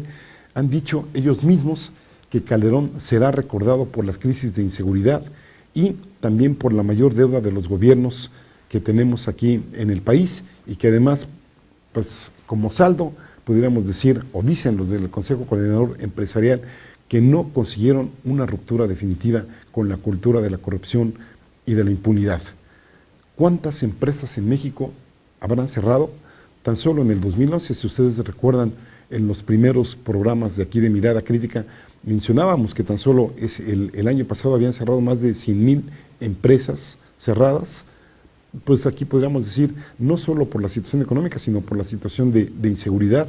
han dicho ellos mismos que Calderón será recordado por las crisis de inseguridad y también por la mayor deuda de los gobiernos que tenemos aquí en el país, y que además, pues como saldo, pudiéramos decir, o dicen los del Consejo Coordinador Empresarial, que no consiguieron una ruptura definitiva con la cultura de la corrupción y de la impunidad. ¿Cuántas empresas en México habrán cerrado? Tan solo en el 2011, si ustedes recuerdan, en los primeros programas de aquí de Mirada Crítica, mencionábamos que tan solo el año pasado habían cerrado más de 100,000 empresas, cerradas, pues aquí podríamos decir, no solo por la situación económica, sino por la situación de inseguridad.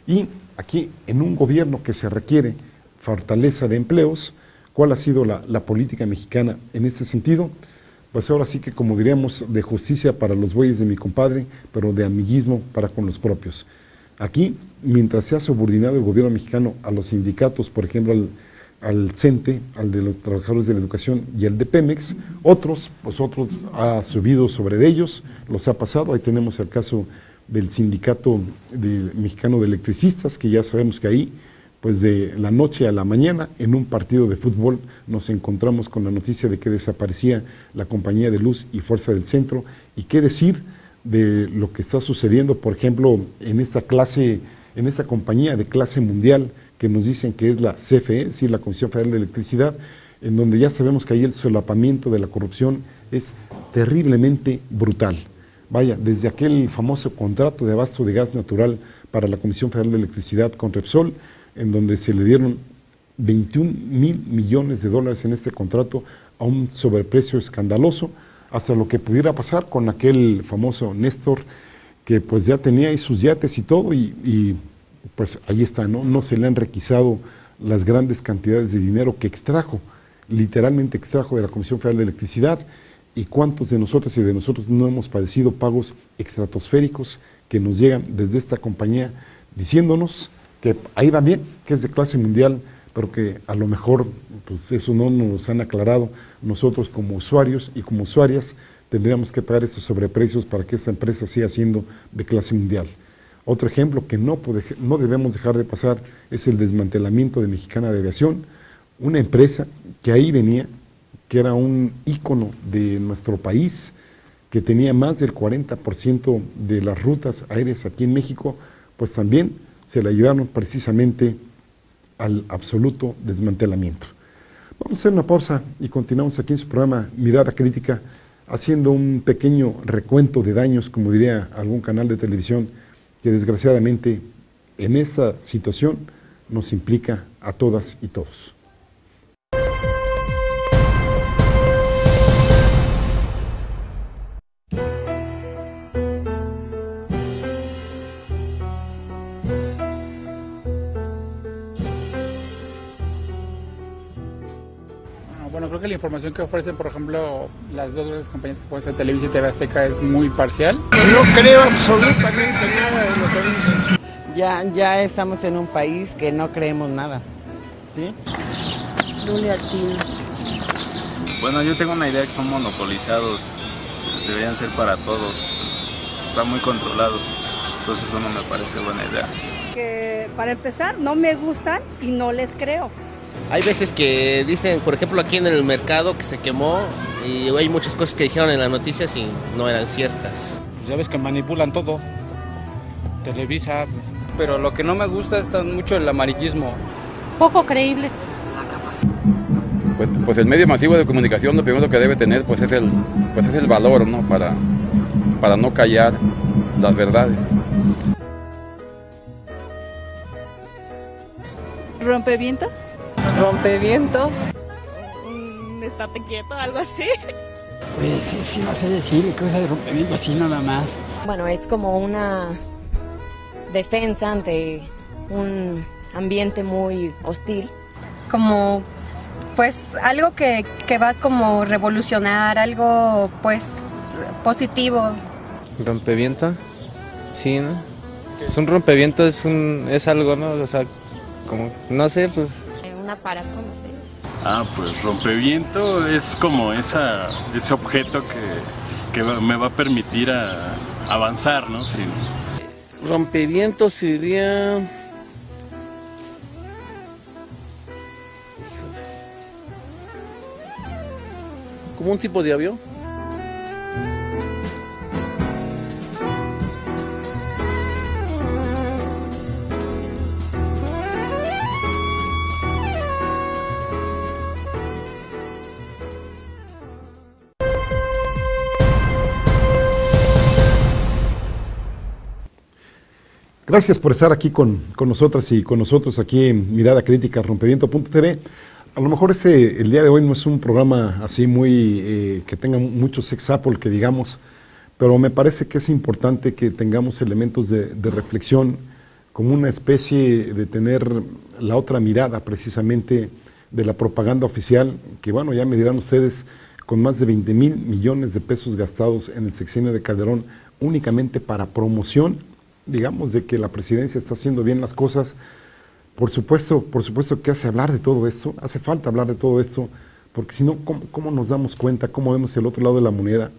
Y aquí, en un gobierno que se requiere fortaleza de empleos, ¿cuál ha sido la política mexicana en este sentido? Pues ahora sí que, como diríamos, de justicia para los bueyes de mi compadre, pero de amiguismo para con los propios. Aquí, mientras se ha subordinado el gobierno mexicano a los sindicatos, por ejemplo, al CENTE, al de los trabajadores de la educación y al de Pemex, otros ha subido sobre de ellos, los ha pasado. Ahí tenemos el caso del sindicato mexicano de electricistas, que ya sabemos que ahí, pues de la noche a la mañana, en un partido de fútbol, nos encontramos con la noticia de que desaparecía la Compañía de Luz y Fuerza del Centro. Y qué decir de lo que está sucediendo, por ejemplo, en esta compañía de clase mundial, que nos dicen que es la CFE, es decir, la Comisión Federal de Electricidad, en donde ya sabemos que ahí el solapamiento de la corrupción es terriblemente brutal. Vaya, desde aquel famoso contrato de abasto de gas natural para la Comisión Federal de Electricidad con Repsol, en donde se le dieron 21,000 millones de dólares en este contrato a un sobreprecio escandaloso, hasta lo que pudiera pasar con aquel famoso Néstor, que pues ya tenía ahí sus yates y todo, y pues ahí está, ¿no? No se le han requisado las grandes cantidades de dinero que literalmente extrajo de la Comisión Federal de Electricidad. ¿Y cuántos de nosotros y de nosotros no hemos padecido pagos estratosféricos que nos llegan desde esta compañía diciéndonos que ahí va bien, que es de clase mundial, pero que a lo mejor pues eso no nos han aclarado? Nosotros como usuarios y como usuarias tendríamos que pagar estos sobreprecios para que esta empresa siga siendo de clase mundial. Otro ejemplo que no debemos dejar de pasar es el desmantelamiento de Mexicana de Aviación, una empresa que ahí venía, que era un ícono de nuestro país, que tenía más del 40% de las rutas aéreas aquí en México, pues también se la llevaron precisamente al absoluto desmantelamiento. Vamos a hacer una pausa y continuamos aquí en su programa Mirada Crítica, haciendo un pequeño recuento de daños, como diría algún canal de televisión, que desgraciadamente en esta situación nos implica a todas y todos. Bueno, creo que la información que ofrecen, por ejemplo, las dos grandes compañías que pueden ser Televisa y TV Azteca es muy parcial. No creo absolutamente nada de lo que dicen. Ya estamos en un país que no creemos nada, ¿sí? Lule Altino. Bueno, yo tengo una idea que son monopolizados, deberían ser para todos, están muy controlados, entonces eso no me parece buena idea. Que para empezar no me gustan y no les creo. Hay veces que dicen, por ejemplo, aquí en el mercado que se quemó y hay muchas cosas que dijeron en las noticias y no eran ciertas. Ya ves que manipulan todo, Televisa. Pero lo que no me gusta es mucho el amarillismo. Poco creíbles. Pues el medio masivo de comunicación lo primero que debe tener pues es el valor, ¿no? Para no callar las verdades. ¿Rompeviento? ¿Rompeviento? Estate quieto, algo así. Pues sí, no sé decir cosas de rompeviento así nada más. Bueno, es como una defensa ante un ambiente muy hostil. Como, pues, algo que va como revolucionar, algo, pues, positivo. ¿Rompeviento? Sí, ¿no? Es un rompeviento, es algo, ¿no? O sea, como, no sé, pues... Un aparato, no sé. Pues rompeviento es como ese objeto que me va a permitir avanzar, ¿no? Sí. Rompeviento sería... ¿como un tipo de avión? Gracias por estar aquí con nosotras y con nosotros aquí en Mirada Crítica, Rompeviento.tv. A lo mejor el día de hoy no es un programa así muy, que tenga mucho sex apple, que digamos, pero me parece que es importante que tengamos elementos de reflexión, como una especie de tener la otra mirada precisamente de la propaganda oficial, que bueno, ya me dirán ustedes, con más de 20,000 millones de pesos gastados en el sexenio de Calderón únicamente para promoción, digamos, de que la presidencia está haciendo bien las cosas. Por supuesto que hace hablar de todo esto, hace falta hablar de todo esto, porque si no, ¿cómo nos damos cuenta, cómo vemos el otro lado de la moneda?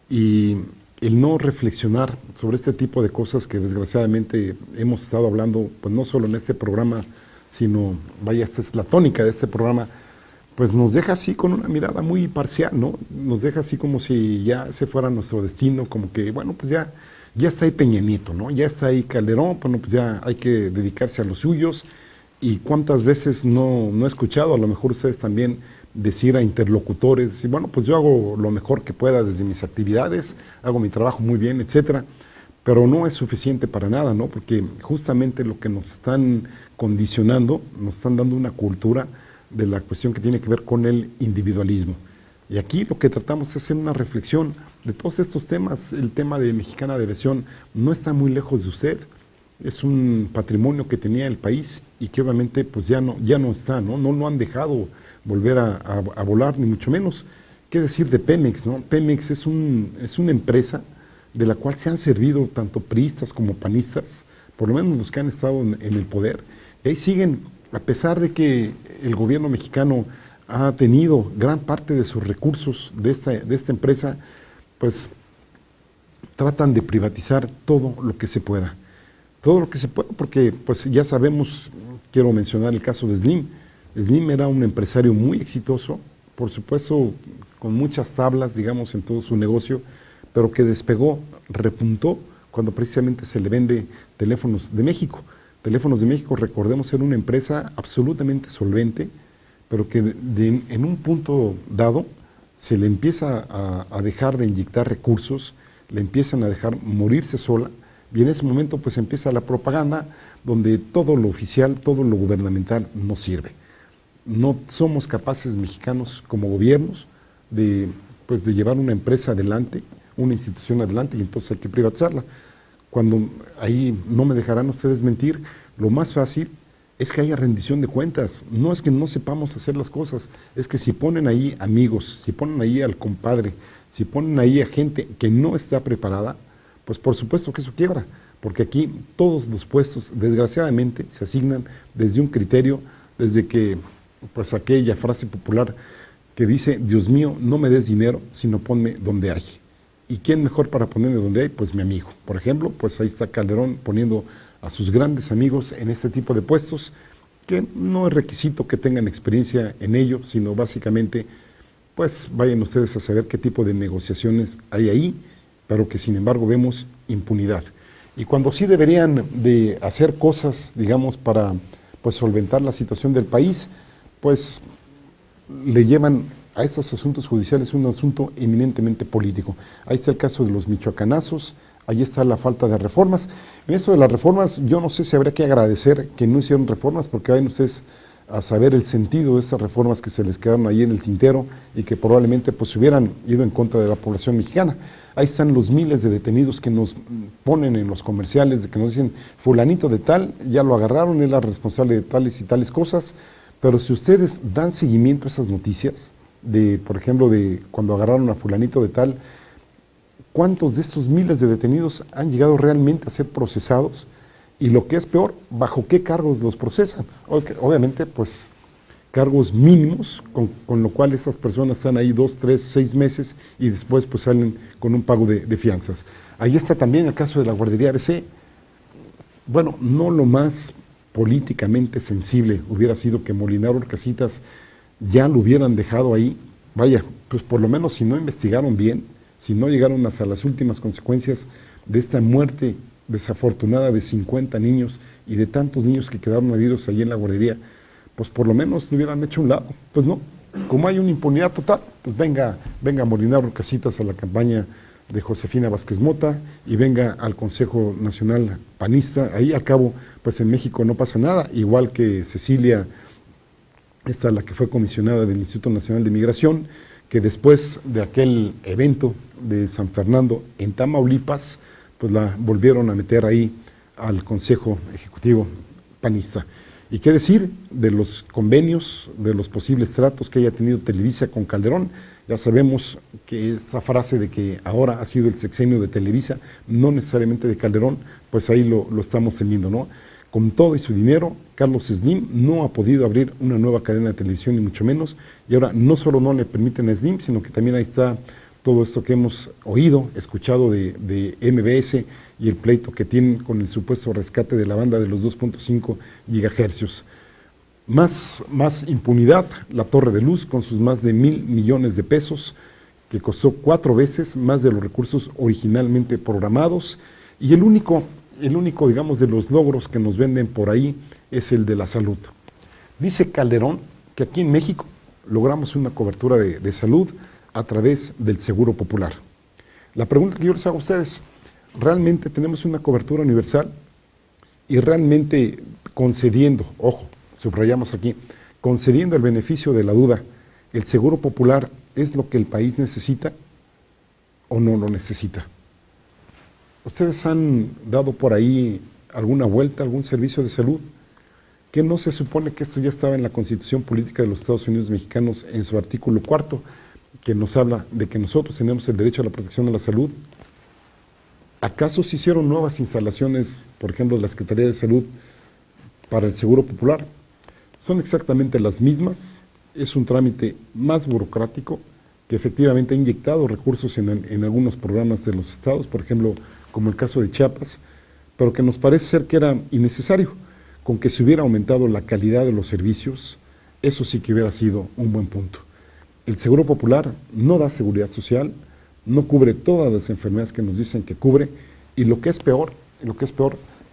Y el no reflexionar sobre este tipo de cosas que desgraciadamente hemos estado hablando, pues no solo en este programa, sino, vaya, esta es la tónica de este programa, pues nos deja así con una mirada muy parcial, ¿no? Nos deja así como si ya ese fuera nuestro destino, como que, bueno, pues ya está ahí Peña Nieto, ¿no? Ya está ahí Calderón, bueno, pues ya hay que dedicarse a los suyos. Y cuántas veces no he escuchado, a lo mejor ustedes también, decir a interlocutores, y bueno, pues yo hago lo mejor que pueda desde mis actividades, hago mi trabajo muy bien, etcétera, pero no es suficiente para nada, ¿no? Porque justamente lo que nos están condicionando, nos están dando una cultura de la cuestión que tiene que ver con el individualismo. Y aquí lo que tratamos es hacer una reflexión de todos estos temas. El tema de Mexicana de Aviación no está muy lejos de usted, es un patrimonio que tenía el país y que obviamente pues ya no está, ¿no? No han dejado volver a volar, ni mucho menos. ¿Qué decir de Pemex, no? Pemex es una empresa de la cual se han servido tanto priistas como panistas, por lo menos los que han estado en el poder, y ahí siguen, a pesar de que el gobierno mexicano ha tenido gran parte de sus recursos de esta empresa, pues tratan de privatizar todo lo que se pueda. Todo lo que se pueda, porque pues ya sabemos, quiero mencionar el caso de Slim. Slim era un empresario muy exitoso, por supuesto con muchas tablas, digamos, en todo su negocio, pero que despegó, repuntó, cuando precisamente se le vende Teléfonos de México. Teléfonos de México, recordemos, era una empresa absolutamente solvente, pero que en un punto dado se le empieza a dejar de inyectar recursos, le empiezan a dejar morirse sola, y en ese momento pues empieza la propaganda donde todo lo oficial, todo lo gubernamental no sirve. No somos capaces mexicanos como gobiernos de llevar una empresa adelante, una institución adelante, y entonces hay que privatizarla. Cuando ahí no me dejarán ustedes mentir, lo más fácil es que haya rendición de cuentas. No es que no sepamos hacer las cosas, es que si ponen ahí amigos, si ponen ahí al compadre, si ponen ahí a gente que no está preparada, pues por supuesto que eso quiebra, porque aquí todos los puestos, desgraciadamente, se asignan desde un criterio, desde que, pues aquella frase popular que dice, Dios mío, no me des dinero, sino ponme donde hay. ¿Y quién mejor para ponerme donde hay? Pues mi amigo. Por ejemplo, pues ahí está Calderón poniendo a sus grandes amigos en este tipo de puestos, que no es requisito que tengan experiencia en ello, sino básicamente, pues vayan ustedes a saber qué tipo de negociaciones hay ahí, pero que sin embargo vemos impunidad. Y cuando sí deberían de hacer cosas, digamos, para pues solventar la situación del país, pues le llevan a estos asuntos judiciales un asunto eminentemente político. Ahí está el caso de los michoacanazos, ahí está la falta de reformas. En esto de las reformas, yo no sé si habría que agradecer que no hicieron reformas, porque vayan ustedes a saber el sentido de estas reformas que se les quedaron ahí en el tintero y que probablemente pues hubieran ido en contra de la población mexicana. Ahí están los miles de detenidos que nos ponen en los comerciales, de que nos dicen, fulanito de tal, ya lo agarraron, él era responsable de tales y tales cosas, pero si ustedes dan seguimiento a esas noticias, por ejemplo, de cuando agarraron a fulanito de tal, ¿cuántos de estos miles de detenidos han llegado realmente a ser procesados? Y lo que es peor, ¿bajo qué cargos los procesan? Obviamente, pues, cargos mínimos, con lo cual esas personas están ahí 2, 3, 6 meses y después pues salen con un pago de fianzas. Ahí está también el caso de la guardería ABC. Bueno, no lo más políticamente sensible hubiera sido que Molinar Orcasitas ya lo hubieran dejado ahí. Vaya, pues por lo menos si no investigaron bien, si no llegaron hasta las últimas consecuencias de esta muerte desafortunada de 50 niños y de tantos niños que quedaron heridos allí en la guardería, pues por lo menos lo hubieran hecho a un lado. Pues no, como hay una impunidad total, pues venga Molinar Orcasitas a la campaña de Josefina Vázquez Mota y venga al Consejo Nacional Panista. Ahí al cabo, pues en México no pasa nada, igual que Cecilia esta es la que fue comisionada del Instituto Nacional de Migración, que después de aquel evento de San Fernando en Tamaulipas, pues la volvieron a meter ahí al Consejo Ejecutivo panista. ¿Y qué decir de los convenios, de los posibles tratos que haya tenido Televisa con Calderón? Ya sabemos que esa frase de que ahora ha sido el sexenio de Televisa, no necesariamente de Calderón, pues ahí lo estamos teniendo, ¿no? Con todo y su dinero, Carlos Slim no ha podido abrir una nueva cadena de televisión, ni mucho menos, y ahora no solo no le permiten a Slim, sino que también ahí está todo esto que hemos oído, escuchado de MBS y el pleito que tienen con el supuesto rescate de la banda de los 2.5 gigahercios. Más impunidad, la Torre de Luz con sus más de 1,000 millones de pesos, que costó 4 veces más de los recursos originalmente programados, y el único, digamos, de los logros que nos venden por ahí es el de la salud. Dice Calderón que aquí en México logramos una cobertura de salud a través del Seguro Popular. La pregunta que yo les hago a ustedes, ¿realmente tenemos una cobertura universal? Y realmente concediendo, ojo, subrayamos aquí, concediendo el beneficio de la duda, ¿el Seguro Popular es lo que el país necesita o no lo necesita? ¿Ustedes han dado por ahí alguna vuelta, algún servicio de salud? ¿Que no se supone que esto ya estaba en la Constitución Política de los Estados Unidos Mexicanos en su artículo 4, que nos habla de que nosotros tenemos el derecho a la protección de la salud? ¿Acaso se hicieron nuevas instalaciones, por ejemplo, de la Secretaría de Salud para el Seguro Popular? Son exactamente las mismas, es un trámite más burocrático que efectivamente ha inyectado recursos en algunos programas de los estados, por ejemplo, como el caso de Chiapas, pero que nos parece ser que era innecesario. Con que se hubiera aumentado la calidad de los servicios, eso sí que hubiera sido un buen punto. El Seguro Popular no da seguridad social, no cubre todas las enfermedades que nos dicen que cubre, y lo que es peor,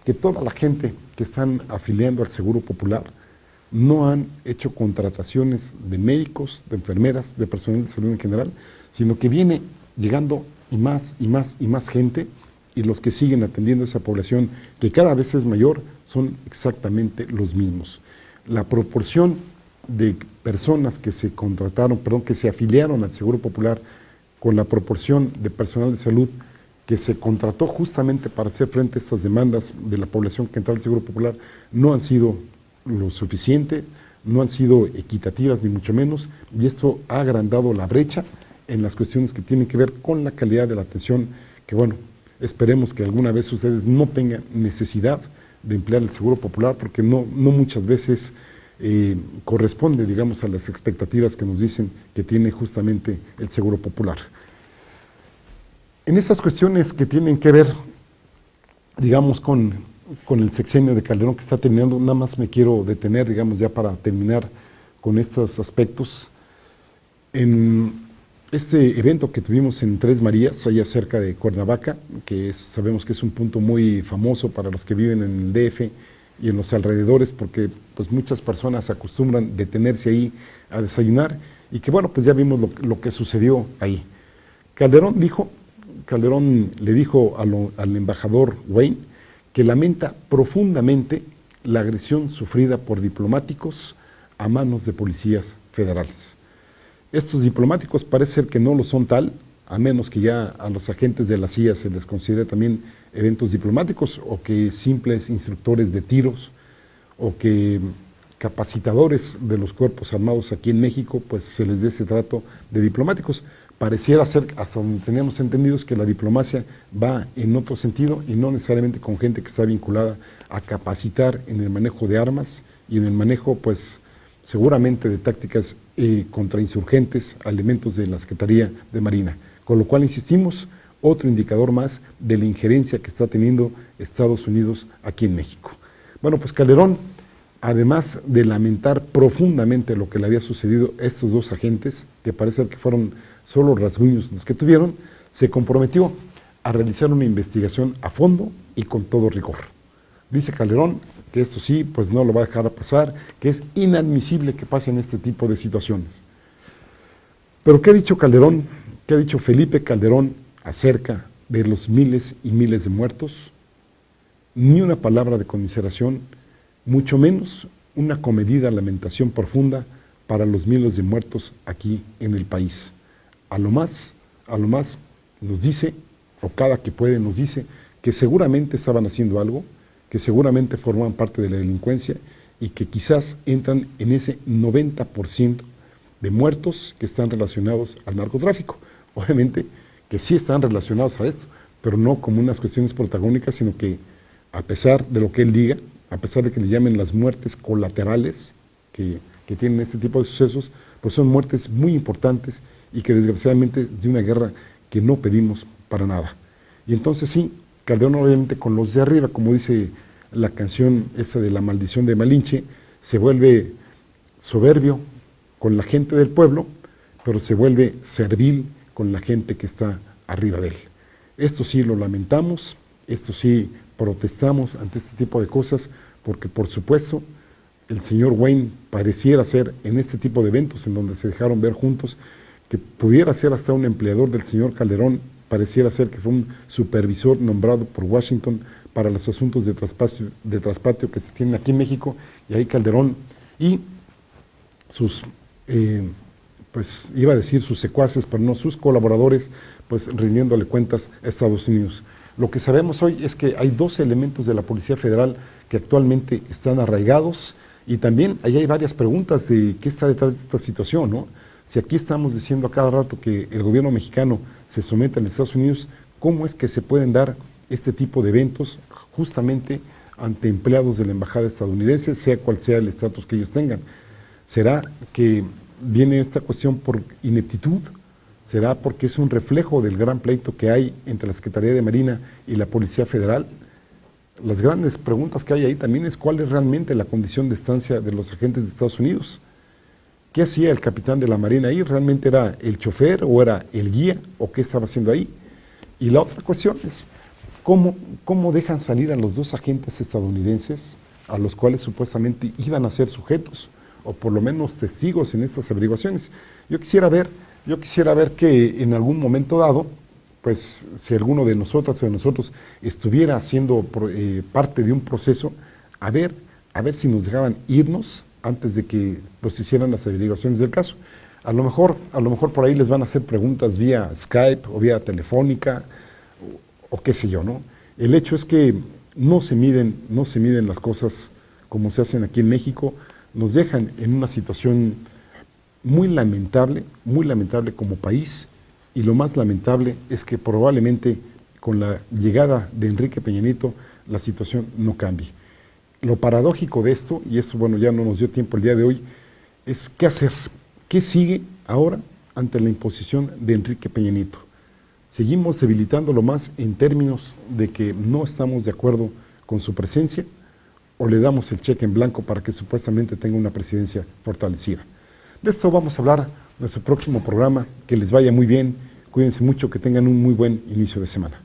que toda la gente que están afiliando al Seguro Popular no han hecho contrataciones de médicos, de enfermeras, de personal de salud en general, sino que viene llegando y más gente, y los que siguen atendiendo a esa población, que cada vez es mayor, son exactamente los mismos. La proporción de personas que se que se afiliaron al Seguro Popular, con la proporción de personal de salud que se contrató justamente para hacer frente a estas demandas de la población que entra al Seguro Popular, no han sido lo suficientes, no han sido equitativas ni mucho menos, y esto ha agrandado la brecha en las cuestiones que tienen que ver con la calidad de la atención, que bueno, esperemos que alguna vez ustedes no tengan necesidad de emplear el Seguro Popular, porque no muchas veces corresponde, digamos, a las expectativas que nos dicen que tiene justamente el Seguro Popular. En estas cuestiones que tienen que ver, digamos, con el sexenio de Calderón que está terminando, nada más me quiero detener, digamos, ya para terminar con estos aspectos. En este evento que tuvimos en Tres Marías, allá cerca de Cuernavaca, que sabemos que es un punto muy famoso para los que viven en el DF y en los alrededores, porque pues muchas personas acostumbran detenerse ahí a desayunar, y que bueno, pues ya vimos lo que sucedió ahí. Calderón le dijo al embajador Wayne que lamenta profundamente la agresión sufrida por diplomáticos a manos de policías federales. Estos diplomáticos parece ser que no lo son tal, a menos que ya a los agentes de la CIA se les considere también eventos diplomáticos, o que simples instructores de tiros, o que capacitadores de los cuerpos armados aquí en México, pues se les dé ese trato de diplomáticos. Pareciera ser, hasta donde teníamos entendidos, que la diplomacia va en otro sentido y no necesariamente con gente que está vinculada a capacitar en el manejo de armas y en el manejo, pues, seguramente de tácticas contra insurgentes a elementos de la Secretaría de Marina. Con lo cual, insistimos, otro indicador más de la injerencia que está teniendo Estados Unidos aquí en México. Bueno, pues Calderón, además de lamentar profundamente lo que le había sucedido a estos dos agentes, que parece que fueron solo rasguños los que tuvieron, se comprometió a realizar una investigación a fondo y con todo rigor. Dice Calderón que esto sí, pues no lo va a dejar pasar, que es inadmisible que pasen este tipo de situaciones. Pero ¿qué ha dicho Calderón? ¿Qué ha dicho Felipe Calderón acerca de los miles y miles de muertos? Ni una palabra de conmiseración, mucho menos una comedida lamentación profunda para los miles de muertos aquí en el país. A lo más nos dice, o cada que puede nos dice, que seguramente estaban haciendo algo, que seguramente forman parte de la delincuencia y que quizás entran en ese 90% de muertos que están relacionados al narcotráfico. Obviamente que sí están relacionados a esto, pero no como unas cuestiones protagónicas, sino que a pesar de lo que él diga, a pesar de que le llamen las muertes colaterales que tienen este tipo de sucesos, pues son muertes muy importantes y que desgraciadamente es de una guerra que no pedimos para nada. Y entonces sí, Calderón obviamente con los de arriba, como dice la canción esa de La Maldición de Malinche, se vuelve soberbio con la gente del pueblo, pero se vuelve servil con la gente que está arriba de él. Esto sí lo lamentamos, esto sí protestamos ante este tipo de cosas, porque por supuesto el señor Wayne pareciera ser en este tipo de eventos en donde se dejaron ver juntos, que pudiera ser hasta un empleador del señor Calderón, pareciera ser que fue un supervisor nombrado por Washington para los asuntos de traspatio que se tienen aquí en México, y ahí Calderón y sus, pues iba a decir sus secuaces, pero no sus colaboradores, pues rindiéndole cuentas a Estados Unidos. Lo que sabemos hoy es que hay 12 elementos de la Policía Federal que actualmente están arraigados, y también ahí hay varias preguntas de qué está detrás de esta situación, ¿no? Si aquí estamos diciendo a cada rato que el gobierno mexicano se somete a los Estados Unidos, ¿cómo es que se pueden dar este tipo de eventos justamente ante empleados de la embajada estadounidense, sea cual sea el estatus que ellos tengan? ¿Será que viene esta cuestión por ineptitud? ¿Será porque es un reflejo del gran pleito que hay entre la Secretaría de Marina y la Policía Federal? Las grandes preguntas que hay ahí también es cuál es realmente la condición de estancia de los agentes de Estados Unidos. ¿Qué hacía el capitán de la Marina ahí? ¿Realmente era el chofer o era el guía o qué estaba haciendo ahí? Y la otra cuestión es ¿cómo dejan salir a los dos agentes estadounidenses a los cuales supuestamente iban a ser sujetos o por lo menos testigos en estas averiguaciones? Yo quisiera ver que en algún momento dado, pues si alguno de nosotras o de nosotros estuviera haciendo parte de un proceso, a ver si nos dejaban irnos antes de que pues hicieran las averiguaciones del caso. A lo mejor por ahí les van a hacer preguntas vía Skype o vía telefónica o qué sé yo, ¿no? El hecho es que no se miden las cosas como se hacen aquí en México, nos dejan en una situación muy lamentable como país, y lo más lamentable es que probablemente con la llegada de Enrique Peña Nieto la situación no cambie. Lo paradójico de esto, y eso bueno ya no nos dio tiempo el día de hoy, es qué hacer, qué sigue ahora ante la imposición de Enrique Peña Nieto. ¿Seguimos debilitándolo más en términos de que no estamos de acuerdo con su presencia o le damos el cheque en blanco para que supuestamente tenga una presidencia fortalecida? De esto vamos a hablar en nuestro próximo programa. Que les vaya muy bien, cuídense mucho, que tengan un muy buen inicio de semana.